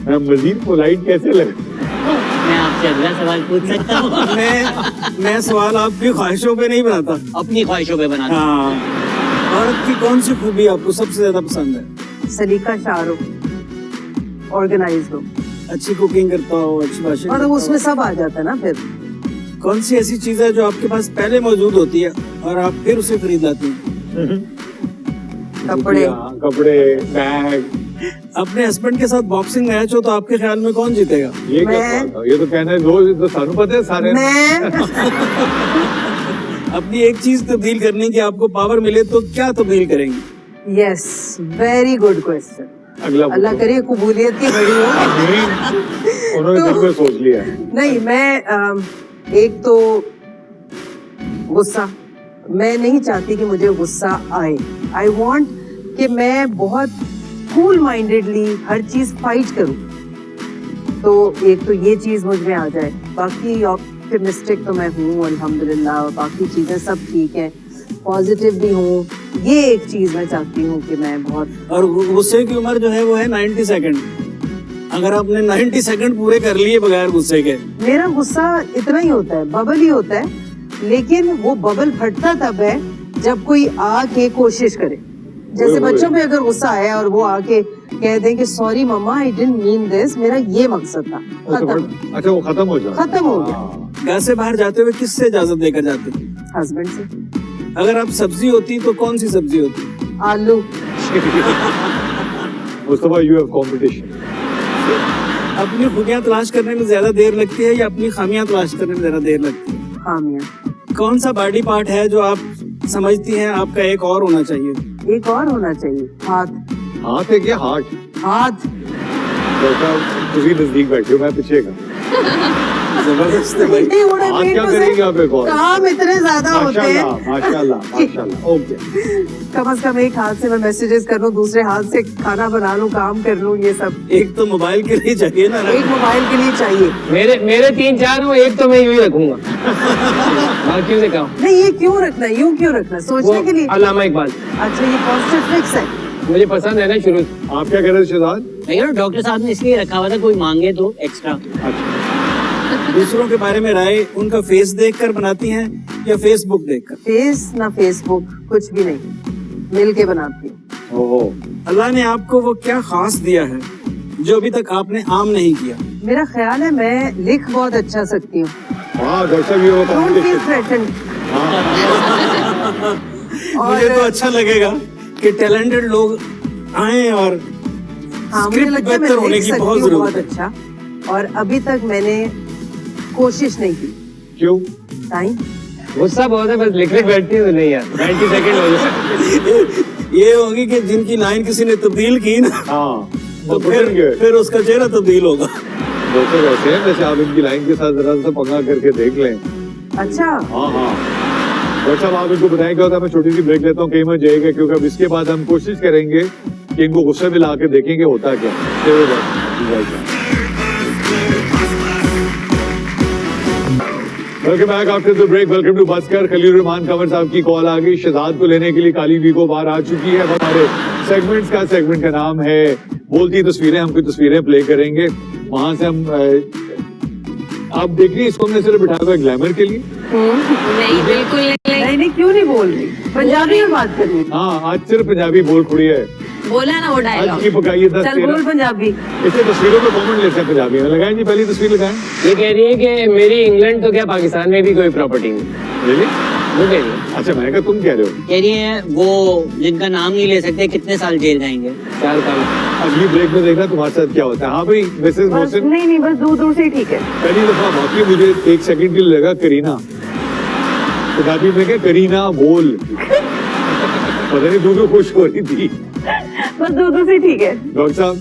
S1: मैं मजीद पोलाइट कैसे लग?
S3: मैं आपसे अगला सवाल पूछ सकता हूँ?
S6: मैं सवाल आपकी ख्वाहिशों पे नहीं बनाता,
S3: अपनी ख्वाहिशों पे बनाता हूँ।
S6: हाँ। औरत की कौन सी खूबी आपको सबसे ज्यादा पसंद है?
S5: सलीका शाहरुख, ऑर्गेनाइज हो,
S6: अच्छी कुकिंग करता हो, अच्छी भाषा
S5: और उसमें सब आ जाता है ना। फिर
S6: कौन सी ऐसी चीज है जो आपके पास पहले मौजूद होती है और आप फिर उसे खरीद लाती हैं?
S5: कपड़े।
S1: कपड़े, बैग।
S6: अपने हस्बैंड के साथ बॉक्सिंग मैच हो तो आपके ख्याल में कौन जीतेगा?
S1: ये क्या
S5: मैं-
S1: बात है? ये तो कहना है रोज तो सानू पता है सारे।
S5: मैं
S6: अपनी एक चीज तब्दील करने की आपको पावर मिले तो क्या तब्दील करेंगे?
S5: Yes, very good question.
S1: अगला
S5: अल्लाह करे कबूलियत की बड़ी हो।
S1: नहीं, उन्होंने दिल में सोच लिया है।
S5: नहीं, मैं एक तो गुस्सा, मैं नहीं चाहती कि मुझे गुस्सा आए। आई वॉन्ट कि मैं बहुत कूल माइंडेडली हर चीज फाइट करूं। तो एक तो ये चीज मुझ में आ जाए, बाकी ऑप्टिमिस्टिक तो मैं हूँ अल्हम्दुलिल्लाह, बाकी चीजें सब ठीक है, पॉजिटिव भी हूँ। ये एक चीज मैं चाहती हूँ कि मैं बहुत,
S6: और गुस्से की उम्र जो है वो है 90 सेकंड। अगर आपने 90 सेकंड पूरे कर लिए बगैर गुस्से के,
S5: मेरा गुस्सा इतना ही होता है, बबल ही होता है, लेकिन वो बबल फटता तब है जब कोई आके कोशिश करे। जैसे बच्चों पे अगर गुस्सा आया और वो आके कह दें कि sorry mama I didn't mean this, मेरा ये मकसद था, खत्म।
S1: अच्छा वो खत्म हो जाए।
S5: खत्म हो गया।
S6: घर से बाहर जाते हुए किससे इजाजत लेकर जाते हैं?
S5: हस्बैंड से।
S6: अगर आप सब्जी होती तो कौन सी सब्जी होती?
S5: आलू।
S1: Mustafa you have competition.
S6: अपनी खूबियां तलाश करने में ज्यादा देर लगती है या अपनी खामियां तलाश करने में ज्यादा देर लगती है?
S5: खामियां।
S6: कौन सा बॉडी पार्ट है जो आप समझती हैं आपका एक और होना चाहिए?
S5: एक और होना चाहिए, हाथ।
S1: हाथ है क्या? हार्ट।
S5: हाथ।
S1: तुझी नजदीक बैठे हो, मैं पीछे का।
S6: जबरदस्त है भाई।
S5: इतने बड़े
S1: आज
S5: पेट
S1: क्या
S5: में
S1: करेंगे आप एक और?
S5: काम इतने ज्यादा होते हैं।
S1: माशाल्लाह माशाल्लाह। ओके।
S5: कम से कम एक हाथ से मैं मैसेजेस कर लूं, दूसरे हाथ से खाना बना लूं, काम कर लूं, ये सब
S6: एक तो मोबाइल के लिए चाहिए ना।
S5: एक मोबाइल के लिए चाहिए।
S4: मेरे 3-4 हो, एक तो मैं यूं ही रखूंगा। बाकियों से काम।
S5: नहीं, ये क्यों रखना, यूं क्यों रखना, सोचने के लिए।
S4: अल्लामा इकबाल
S5: अच्छा, ये पॉजिटिव फिक्स है।
S4: मुझे पसंद है ना शुरू से।
S1: आप क्या कह रहे थे शहजाद?
S3: लेकिन डॉक्टर साहब ने इसलिए रखा हुआ था कोई मांगे तो एक्स्ट्रा।
S6: दूसरों के बारे में राय उनका फेस देखकर बनाती हैं या फेसबुक देखकर?
S5: फेस ना फेसबुक, कुछ भी नहीं, मिल के बनाती हूँ।
S1: ओहो।
S6: अल्लाह ने आपको वो क्या खास दिया है जो अभी तक आपने आम नहीं किया?
S5: मेरा ख्याल है मैं लिख बहुत अच्छा सकती हूँ।
S1: हाँ डॉक्टर साहब ये वो
S5: Don't feel
S1: competition।
S5: threatened।
S6: मुझे तो अच्छा लगेगा कि टैलेंटेड लोग आए और
S5: हाँ, मुझे
S6: स्क्रिप्ट
S5: लगता है मैं
S6: बेहतर होने
S5: लिख
S6: की
S5: सकती
S6: बहुत
S5: हूँ
S6: जरूरत
S5: बहुत
S6: है।
S5: अच्छा, और अभी तक मैंने कोशिश नहीं की।
S1: क्यों?
S5: टाइम।
S4: गुस्सा बहुत है, बस लिखने बैठती है तो नहीं यार। 90 सेकंड हो जाए।
S6: ये होगी कि जिनकी लाइन किसी ने तब्दील की ना,
S1: हाँ
S6: तो
S1: वो घुटन गए।
S6: फिर उसका चेहरा तब्दील होगा।
S1: डॉक्टर वैसे हैं, वैसे आप इनकी लाइन के साथ जरा सा पंगा करके देख लें।
S5: अच्छा,
S1: हाँ हाँ डॉक्टर साहब आप इनको बताएं क्या होता है। मैं छोटी सी ब्रेक लेता हूँ, कहीं मत जाएगा, क्योंकि अब इसके बाद हम कोशिश करेंगे कि इनको गुस्से में ला के देखेंगे होता क्या। Welcome back after the break. Welcome to बस्कर। खलील रहमान कंवर साहब की कॉल आ गई। शहजाद को लेने के लिए काली वीको बाहर आ चुकी है। हमारे सेगमेंट का नाम है बोलती तस्वीरें। हम कुछ तस्वीरें प्ले करेंगे, वहां से हम आप देख रही हैं, इसको हमने सिर्फ बिठाया हुआ ग्लैमर के लिए।
S2: नहीं बिल्कुल नहीं,
S5: नहीं क्यों नहीं बोल रही, पंजाबी में बात करनी है।
S1: हाँ आज सिर्फ पंजाबी बोल खुड़ी है।
S2: बोला ना वो
S1: आज
S2: डायलॉग।
S1: की पकाइए 10
S5: चल बोल
S1: 13।
S5: पंजाबी।
S1: इसे तस्वीरों में कमेंट लेते हैं पंजाबी में। लगाएं जी, पहली तस्वीर लगाएं।
S4: ये कह रही है कि मेरी इंग्लैंड तो क्या पाकिस्तान में भी कोई प्रॉपर्टी नहीं।
S1: रियली?
S4: वो कह रही है
S1: अच्छा मैंने कहा तुम कह रहे हो।
S3: कह रही है वो जिनका नाम नहीं ले सकते कितने साल जेल जाएंगे।
S4: 4 साल।
S1: अगली ब्रेक में देखना तुम्हारे साथ क्या होता है। हाँ भाई मिसेस
S2: बस
S1: मोहसिन,
S2: नहीं, बस दूर दूर से ही ठीक है।
S1: पहली दफा वाकई मुझे 1 सेकंड के लिए लगा करीना। पंजाबी में क्या करीना बोल। पता नहीं तू तो खुश हो रही थी।
S2: बस दूर दूर से ठीक है।
S1: डॉक्टर साहब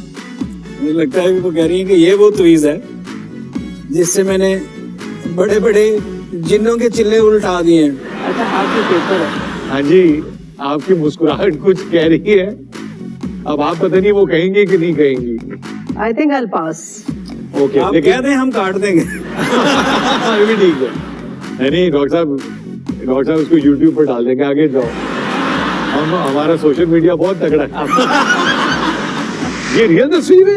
S6: मुझे लगता है कि वो कह रही है कि ये वो तवीज है जिससे मैंने बड़े बड़े जिन्नों के चिल्ले उल्टा दिए हैं।
S5: अच्छा, हाथ में पेपर है।
S1: हाँ जी, आपकी मुस्कुराहट कुछ कह रही है। अब आप पता नहीं वो कहेंगे कि नहीं कहेंगी।
S5: I think I pass.
S1: Okay
S6: आप
S1: लेकिन
S6: कह दें हम काट देंगे।
S1: ये भी ठीक है। नहीं डॉक्टर साहब उसको यूट्यूब पर डाल देंगे। आगे जाओ, हम हमारा सोशल मीडिया बहुत तगड़ा है। ये रियल तस्वीर है।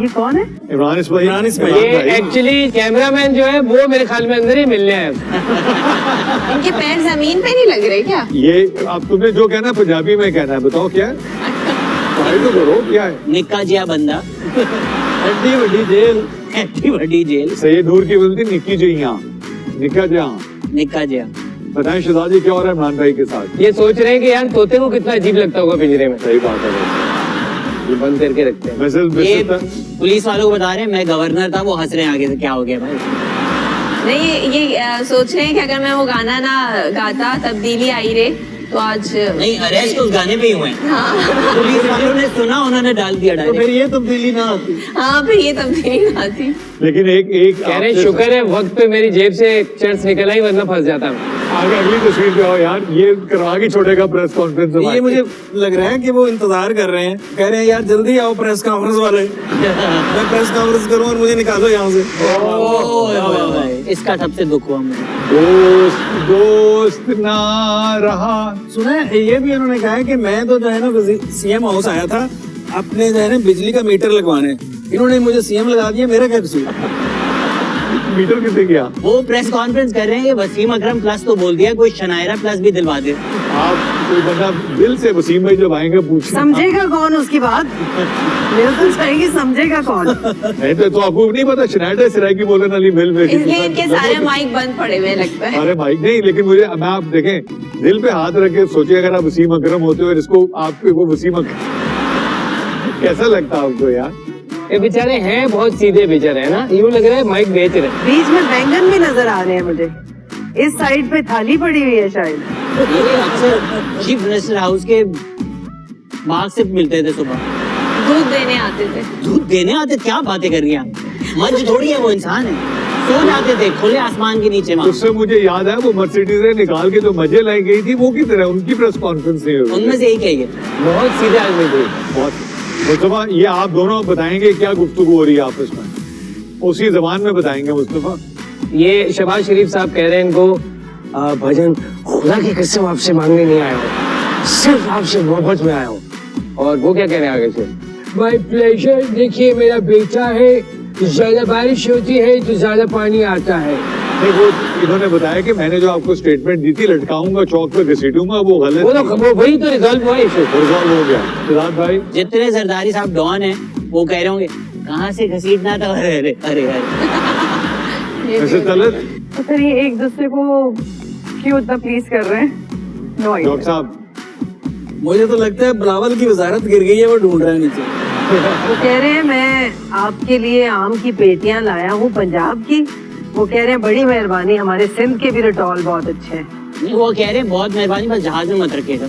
S5: ये कौन है?
S1: इमरान इस्माइल।
S6: इमरान इस्माइल।
S4: ये एक्चुअली कैमरामैन जो है वो मेरे ख्याल में अंदर ही मिलने आए।
S2: इनके पैर जमीन पे नहीं लग रहे क्या?
S1: ये अब तुमने जो कहना है पंजाबी में कहना है, बताओ क्या है? ट्राई तो करो, क्या है?
S3: निक्का जिया बंदा,
S6: एड्डी वड्डी जेल।
S3: एड्डी बड़ी जेल,
S1: सही दूर की बोलती निक्की जहाँ निक्का जहाँ।
S3: निक्का जिया।
S1: बताएं शहजाद जी क्या हो रहा है इमरान भाई के साथ?
S4: ये सोच रहे हैं कि यार तोते को कितना अजीब लगता होगा पिंजरे में।
S1: सही बात है वैसे।
S4: ये बंद करके रखते हैं।
S3: ये
S1: वैसे
S3: पुलिस वालों को बता रहे हैं मैं गवर्नर था, वो हंस रहे हैं आगे से। क्या हो गया भाई?
S2: नहीं ये सोच रहे हैं कि अगर मैं वो गाना ना गाता तब्दीली आई रे, तो आज
S3: नहीं, अरेस्ट उस गाने पे ही हुए हैं।
S2: हाँ
S3: पुलिस वालों ने सुना, उन्होंने डाल दिया
S6: तो
S3: डायरेक्ट।
S6: फिर ये तब्दीली ना आती।
S2: हाँ फिर ये तब्दीली आती।
S1: लेकिन एक
S4: कह रहे
S1: आपसे-
S4: शुक्र है वक्त पे मेरी जेब से चर्च निकल आई, वरना फंस जाता मैं।
S1: आगे अगली तस्वीर पे आओ यार, ये करवा के छोड़ेगा प्रेस कॉन्फ्रेंस।
S6: ये मुझे लग रहा है कि वो इंतजार कर रहे हैं, कह रहे हैं यार जल्दी आओ प्रेस कॉन्फ्रेंस वाले, मैं प्रेस कॉन्फ्रेंस करूं और मुझे निकालो यहाँ से।
S3: इसका सबसे दुख हुआ मुझे।
S1: दोस्त दोस्त ना रहा।
S6: सुना है ये भी उन्होंने कहा है कि मैं तो जो है ना सीएम हाउस आया था अपने जो है ना बिजली का मीटर लगवाने, इन्होंने मुझे सीएम लगा दिया, मेरा क्या कसूर।
S1: मीटर कितने गया?
S3: वो प्रेस कॉन्फ्रेंस कर रहे हैं, वसीम अकरम प्लस तो बोल दिया, कोई शनायरा प्लस भी दिलवा दे।
S1: आप कोई बंदा दिल से वसीम भाई जब आएंगे पूछ
S5: समझेगा कौन उसकी बात? मेरे तो चाहिए समझेगा कौन?
S1: नहीं तो आपको नहीं पता शनाइडर सिराकी बोलन अली मिल में
S2: इसलिए इनके सारे माइक बंद पड़े हुए लगता है।
S1: अरे माइक नहीं, लेकिन मुझे मैं आप देखें दिल पे हाथ रख के सोचिए अगर आप वसीम अकरम होते हो, इसको आपको वो वसीम अकरम कैसा लगता आपको यार?
S4: ये बेचारे हैं बहुत सीधे बेचारे, है ना, यूं लग रहा है माइक बेच रहे हैं।
S5: बीच में बैंगन भी नजर आ रहे हैं मुझे, इस साइड पे थाली पड़ी हुई है शायद।
S3: ये अक्सर चीफ मिनिस्टर हाउस के बाग से मिलते थे सुबह,
S2: दूध देने आते थे।
S3: दूध देने आते। क्या बातें कर रही हैं आप? मंच थोड़ी है, वो इंसान है। सो जाते थे खुले आसमान के नीचे वहाँ।
S1: उससे मुझे याद है वो मर्सिडीज से निकाल के जो मजे लाई गई थी वो किधर है? उनकी प्रेस कॉन्फ्रेंस नहीं हुई।
S3: उनमें से एक है ये।
S4: बहुत सीधे आदमी थे।
S1: बहुत मुस्तफा, ये आप दोनों बताएंगे क्या गुफ्तगू हो रही है आपस में? उसी जबान में बताएंगे मुस्तफा।
S4: ये शहबाज शरीफ साहब कह रहे हैं इनको, भजन खुदा की कसम आपसे मांगने नहीं आया हूँ, सिर्फ आपसे मोहब्बत में आया हूँ। और वो क्या कह रहे हैं आगे से? माय प्लेजर, देखिए मेरा बेटा है, ज्यादा बारिश होती है तो ज्यादा पानी आता है।
S1: नहीं, वो इन्होंने बताया कि मैंने जो आपको स्टेटमेंट दी थी लटकाऊंगा चौक पे घसीटूंगा, वो गलत
S4: वो तो वही तो रिजल्ट हुआ इशू।
S1: रिजॉल्व हो गया। सिद्धार्थ भाई
S3: जितने जरदारी साहब डॉन हैं वो कह रहे होंगे कहाँ से घसीटना था। अरे अरे अरे अरे
S1: ऐसे तलत
S5: तो फिर ये एक दूसरे को क्यों इतना प्लीज कर रहे हैं? नो
S1: डॉक्टर साहब
S6: मुझे तो लगता है बिलावल की वजारत गिर गई है, वो ढूंढ रहे हैं नीचे।
S5: वो कह रहे हैं मैं आपके लिए आम की पेटियां लाया हूँ पंजाब की। वो कह रहे हैं बड़ी मेहरबानी, हमारे सिंध के भी रटौल बहुत अच्छे हैं।
S3: नहीं, वो कह रहे हैं बहुत मेहरबानी, बस जहाज में मत रखिएगा।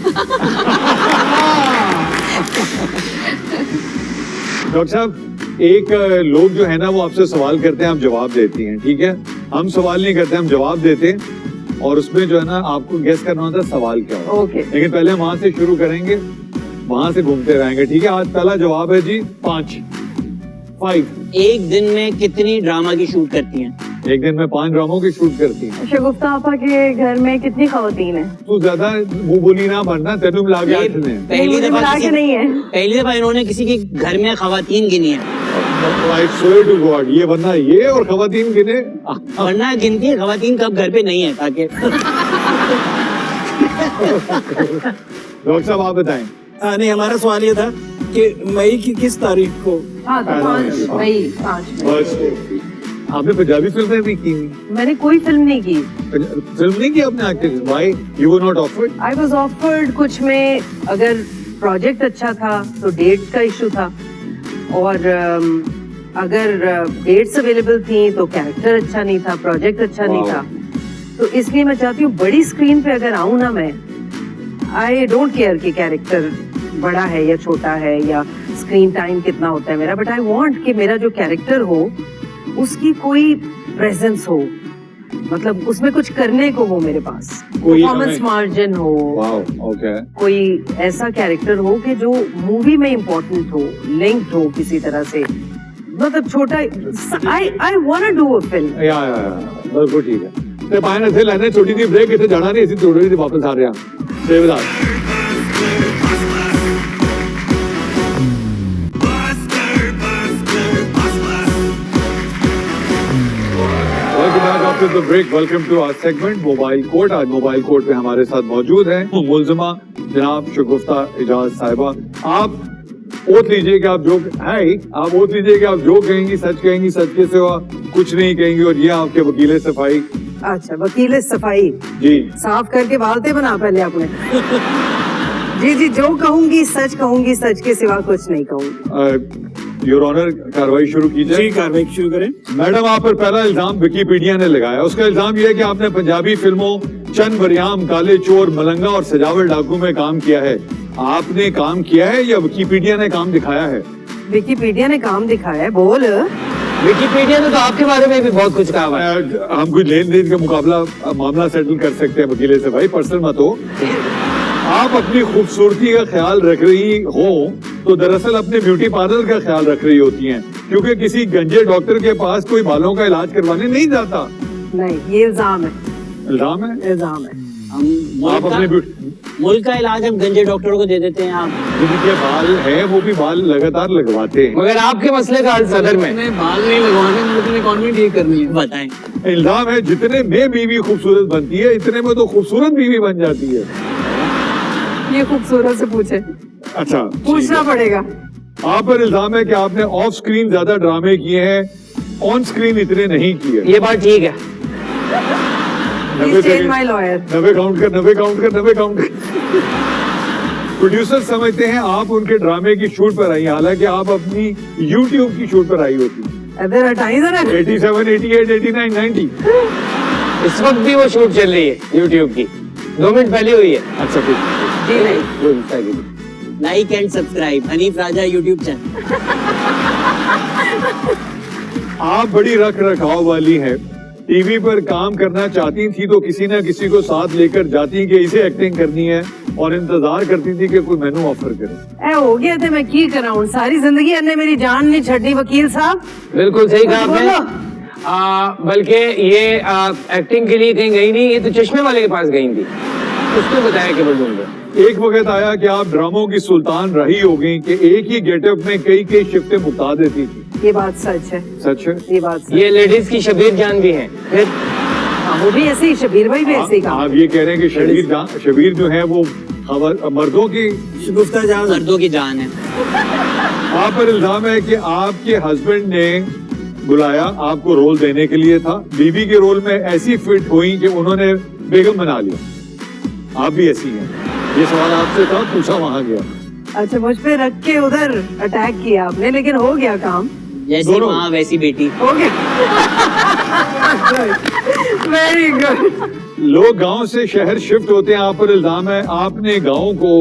S1: डॉक्टर साहब एक लोग जो है ना वो आपसे सवाल करते हैं, आप जवाब देती हैं, ठीक है? हम सवाल नहीं करते, हम जवाब देते हैं और उसमें जो है ना आपको गेस करना होता है सवाल क्या हो।
S5: ओके।
S1: लेकिन पहले वहां से शुरू करेंगे, वहां से घूमते रहेंगे, ठीक है? आज पहला जवाब है जी 5।
S3: एक दिन में कितनी ड्रामा की शूट करती हैं?
S1: एक दिन में 5 ड्रामों की शूट करती हैं।
S5: शगुफ्ता आपा के घर में कितनी खवातीन है?
S1: तू ज्यादा मुंह बोली ना बनना, तेनू मिला के
S3: ये
S1: आठ ने।
S3: पहली दफा
S5: मिला के नहीं है।
S3: पहली दफा इन्होंने किसी के घर में खवातीन गिनी है,
S1: I swear to God, ये बंदा ये और खवातीन गिने।
S3: वरना गिनती है खवातीन कब घर पे नहीं है ताकि।
S1: डॉक्टर साहब आप बताएं।
S6: हाँ नहीं, हमारा सवाल ये था कि मई की किस तारीख को?
S5: हाँ तो 5 मई 5 मई।
S1: बस आपने पंजाबी फिल्में भी की?
S5: मैंने कोई फिल्म नहीं की।
S1: फिल्म नहीं की आपने आके? Why you were not offered?
S5: I was offered कुछ में, अगर प्रोजेक्ट अच्छा था तो डेट्स का इशू था, और अगर डेट्स अवेलेबल थी तो कैरेक्टर अच्छा नहीं था, प्रोजेक्ट अच्छा नहीं था। तो इसलिए मैं चाहती हूँ बड़ी स्क्रीन पे अगर आऊँ ना मैं, आई डोंट केयर कि कैरेक्टर बड़ा है या छोटा है या स्क्रीन टाइम कितना होता है मेरा, बट आई वांट कि मेरा जो कैरेक्टर हो उसकी कोई प्रेजेंस हो, मतलब उसमें कुछ करने को हो मेरे पास,
S1: कोई
S5: परफॉर्मेंस
S1: हमें-
S5: मार्जिन हो,
S1: वाओ, ओके।
S5: कोई ऐसा कैरेक्टर हो कि जो मूवी में इम्पोर्टेंट हो, लिंक्ड हो किसी तरह से, मतलब छोटा। I want to do a film.
S1: या बिल्कुल ठीक है। ते पाए ने थे लेने छोटी सी ब्रेक इतने जाना नहीं, इसी थोड़ी सी वापस आ रहे हैं। Devdas welcome back after the break. Welcome to our segment mobile court. आज मोबाइल कोर्ट में हमारे साथ मौजूद है मुलजिमा जनाब शगुफ्ता एजाज साहिबा। आप ओथ लीजिए कि आप जो आप ओथ लीजिए कि आप जो कहेंगी सच के सिवा कुछ नहीं कहेंगी, और ये आपके वकील सफाई।
S5: अच्छा, वकील सफाई
S1: जी
S5: साफ करके बालते बना पहले आपने। जी जी, जो कहूंगी, सच के सिवा कुछ नहीं कहूंगी।
S1: योर ऑनर कार्रवाई शुरू कीजिए।
S6: जी, कार्रवाई शुरू करें।
S1: मैडम आप पर पहला इल्जाम विकीपीडिया ने लगाया। उसका इल्जाम यह है कि आपने पंजाबी फिल्मों चंद बरियाम, काले चोर, मलंगा और सजावट डाकू में काम किया है। आपने काम किया है या विकिपीडिया ने काम दिखाया है?
S5: विकिपीडिया ने काम दिखाया है, बोल।
S4: विकिपीडिया ने तो आपके बारे में भी बहुत कुछ कहा हुआ है।
S1: हम कुछ लेन देन का मामला सेटल कर सकते हैं वकीले से, भाई पर्सनल मत हो। आप अपनी खूबसूरती का ख्याल रख रही हो तो दरअसल अपने ब्यूटी पार्लर का ख्याल रख रही होती हैं, क्योंकि किसी गंजे डॉक्टर के पास कोई बालों का इलाज करवाने नहीं जाता।
S5: नहीं, ये इल्जाम है,
S1: इल्जाम है?
S5: इल्जाम है।
S3: हम
S1: आप अपने
S3: मुल्क का इलाज हम गंजे डॉक्टरों को दे देते हैं। आप
S1: जिनके बाल हैं वो भी बाल लगातार लगवाते हैं।
S4: मगर आपके मसले का हल सदर में।
S6: बाल नहीं लगवाने, मुल्क ने इकॉनमी ठीक करनी है।
S3: बताएं।
S1: इल्जाम है जितने में बीवी खूबसूरत बनती है इतने में तो खूबसूरत बीवी बन जाती है।
S5: ये खूबसूरत से पूछे,
S1: अच्छा,
S5: पूछना पड़ेगा।
S1: आप पर इल्जाम है कि आपने ऑफ स्क्रीन ज्यादा ड्रामे किए हैं, ऑन स्क्रीन इतने नहीं किए।
S4: ये बात ठीक है।
S1: 90
S5: माय लॉयर।
S1: 90 काउंट कर, 90 काउंट कर, 90 काउंट कर। प्रोड्यूसर समझते हैं आप उनके ड्रामे की शूट पर आई, हालांकि आप अपनी YouTube की शूट पर आई होती।
S5: इधर हटाई जरा।
S1: 87, 88, 89, 90।
S4: इस वक्त भी वो शूट चल रही है YouTube की, 2 मिनट पहले हुई है।
S1: अच्छा ठीक।
S5: जी नहीं,
S3: like and subscribe Hanif Raja YouTube channel.
S1: आप बड़ी रख रखाव वाली हैं। टीवी पर काम करना चाहती थी तो किसी न किसी को साथ लेकर जाती कि इसे एक्टिंग करनी है और इंतजार करती थी कि कोई मेनू ऑफर करे।
S5: ए हो गया थे, मैं की कराऊं, सारी जिंदगी ने मेरी जान नहीं छड़ी। वकील साहब
S4: बिल्कुल सही कहा
S5: बोलो।
S4: आपने। बल्कि ये एक्टिंग के लिए कहीं गई नहीं, ये तो चश्मे वाले के पास गई थी, उसने बताया कि बोलूंगा।
S1: एक वक्त आया कि आप ड्रामों की सुल्तान रही हो गई कि एक ही गेटअप में कई कई शिफ्टें मुका देती थी।
S5: ये बात सच है,
S1: सच है?
S5: ये बात सच।
S4: ये लेडीज की शबीर जान भी है। फिर
S5: वो भी ऐसे ही, शबीर भाई भी ऐसे ही काम।
S1: आप ये कह रहे हैं कि शबीर जो है वो मर्दों की
S6: शगुफ्ता जान।
S3: मर्दों की जान है।
S1: आप पर इल्जाम है कि आपके हस्बैंड ने बुलाया आपको रोल देने के लिए था, बीवी के रोल में ऐसी फिट हुई कि उन्होंने बेगम बना लिया। आप भी ऐसी हैं। ये सवाल आपसे था, पूछा वहां गया।
S5: अच्छा, मुझ पे रख के उधर अटैक किया आपने, लेकिन हो गया काम।
S3: जैसी
S1: दोनों।
S3: माँ वैसी बेटी।
S5: हो गया। Very good.
S1: लोग गांव से शहर शिफ्ट होते हैं, आप पर इल्जाम है आपने गांव को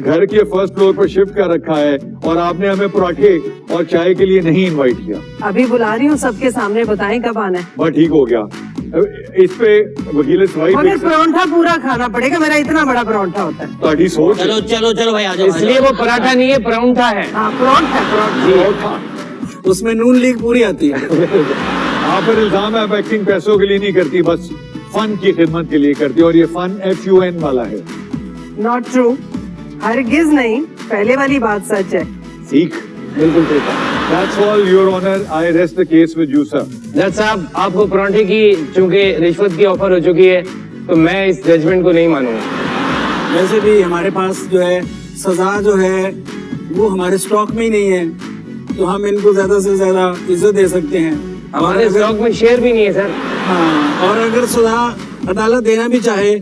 S1: घर के फर्स्ट फ्लोर पर शिफ्ट कर रखा है और आपने हमें पराठे और चाय के लिए नहीं इनवाइट किया।
S5: अभी बुला रही हूँ सबके सामने, बताएं कब आना है।
S1: बस ठीक हो गया। इस पे वकील सवाई
S5: मगर परोंठा पूरा खाना पड़ेगा, मेरा इतना बड़ा परोंठा होता है।
S1: ताकि सोच
S3: चलो चलो चलो भाई आ जाओ।
S4: इसलिए वो पराठा नहीं है, परांठा है।
S5: हाँ, परोंठा।
S6: उसमें नून लीग पूरी आती है।
S1: आप पर इल्जाम है आप एक्टिंग पैसों के लिए नहीं करती, बस फन की खिदमत के लिए करती, और ये फन FUN वाला है।
S5: नॉट ट्रू, हरगिज नहीं, पहले वाली बात सच है।
S1: सीख।
S4: बिल्कुल ठीक है।
S1: That's all, Your Honor. I rest the case with you, sir.
S4: जज साहब, आपको परांठे की चूंकि रिश्वत की ऑफर हो चुकी है तो मैं इस जजमेंट को नहीं मानूंगा।
S6: वैसे भी हमारे पास जो है सजा जो है वो हमारे स्टॉक में ही नहीं है, तो हम इनको ज्यादा से ज्यादा इज्जत दे सकते हैं।
S4: हमारे स्टॉक में शेयर भी नहीं है सर।
S6: हाँ, और अगर सजा अदालत देना भी चाहे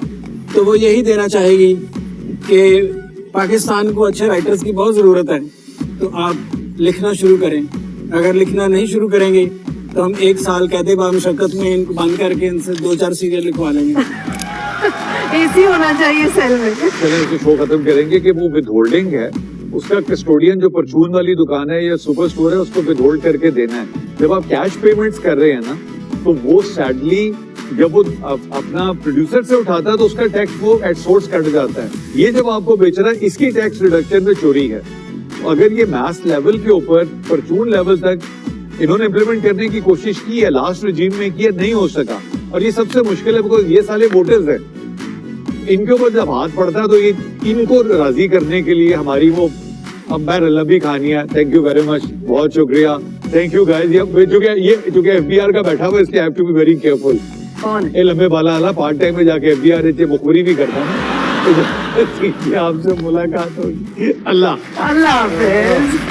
S6: तो वो यही देना चाहेगी कि पाकिस्तान को अच्छे राइटर्स की बहुत जरूरत है, तो आप लिखना शुरू करें। अगर लिखना नहीं शुरू करेंगे तो हम 1 साल कहते बामुशक्कत में इनको बंद करके इनसे 2-4 सीरियल लिखवा लेंगे।
S5: एसी होना चाहिए सेल में।
S1: चलें इसे शो खत्म करेंगे कि वो विदहोल्डिंग है, उसका कस्टोडियन जो परचून वाली दुकान है या सुपर स्टोर है उसको विदहोल्ड करके देना है। जब आप कैश पेमेंट्स कर रहे हैं ना, तो वो सैडली जब वो अपना प्रोड्यूसर से उठाता है तो उसका टैक्स वो एट सोर्स कट जाता है। ये जब आपको बेच रहा है, इसकी टैक्स रिडक्शन में चोरी है। अगर ये मैस लेवल के ऊपर परचून लेवल तक इन्होंने इम्प्लीमेंट करने की कोशिश की है, लास्ट रिजीम में की है, नहीं हो सका। और ये सबसे मुश्किल है बिकॉज ये साले वोटर्स हैं, इनके ऊपर जब हाथ पड़ता है तो ये इनको राजी करने के लिए हमारी वो अंपायर लंबी कहानियां। थैंक यू वेरी मच, बहुत शुक्रिया, थैंक यू गाइस। ये जो कि FBR का बैठा हुआ है, इसलिए I have to be very careful.
S5: कौन है?
S1: ये लंबे बाला वाला पार्ट टाइम में जाके FBR से मुखबरी भी करता है। आपसे मुलाकात होगी। अल्लाह
S5: अल्लाह हाफिज।